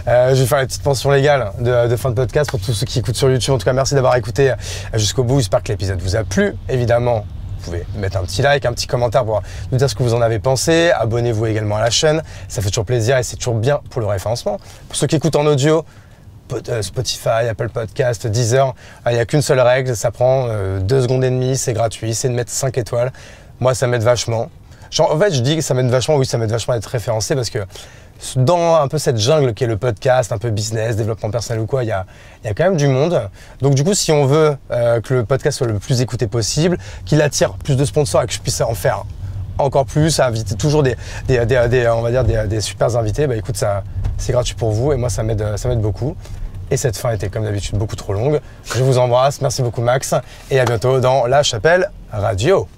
Je vais faire une petite mention légale de fin de podcast pour tous ceux qui écoutent sur YouTube. En tout cas, merci d'avoir écouté jusqu'au bout. J'espère que l'épisode vous a plu. Évidemment, vous pouvez mettre un petit like, un petit commentaire pour nous dire ce que vous en avez pensé. Abonnez-vous également à la chaîne, ça fait toujours plaisir et c'est toujours bien pour le référencement. Pour ceux qui écoutent en audio, Spotify, Apple Podcast, Deezer, il n'y a qu'une seule règle, ça prend 2 secondes et demie, c'est gratuit, c'est de mettre 5 étoiles. Moi, ça m'aide vachement. En fait, je dis que ça m'aide vachement, oui, ça m'aide vachement à être référencé parce que dans un peu cette jungle qui est le podcast, un peu business, développement personnel ou quoi, il y a quand même du monde. Donc du coup, si on veut que le podcast soit le plus écouté possible, qu'il attire plus de sponsors et que je puisse en faire encore plus, à inviter toujours on va dire des super invités, bah écoute, ça c'est gratuit pour vous et moi ça m'aide beaucoup. Et cette fin était comme d'habitude beaucoup trop longue. Je vous embrasse, merci beaucoup Max et à bientôt dans La Chapelle Radio.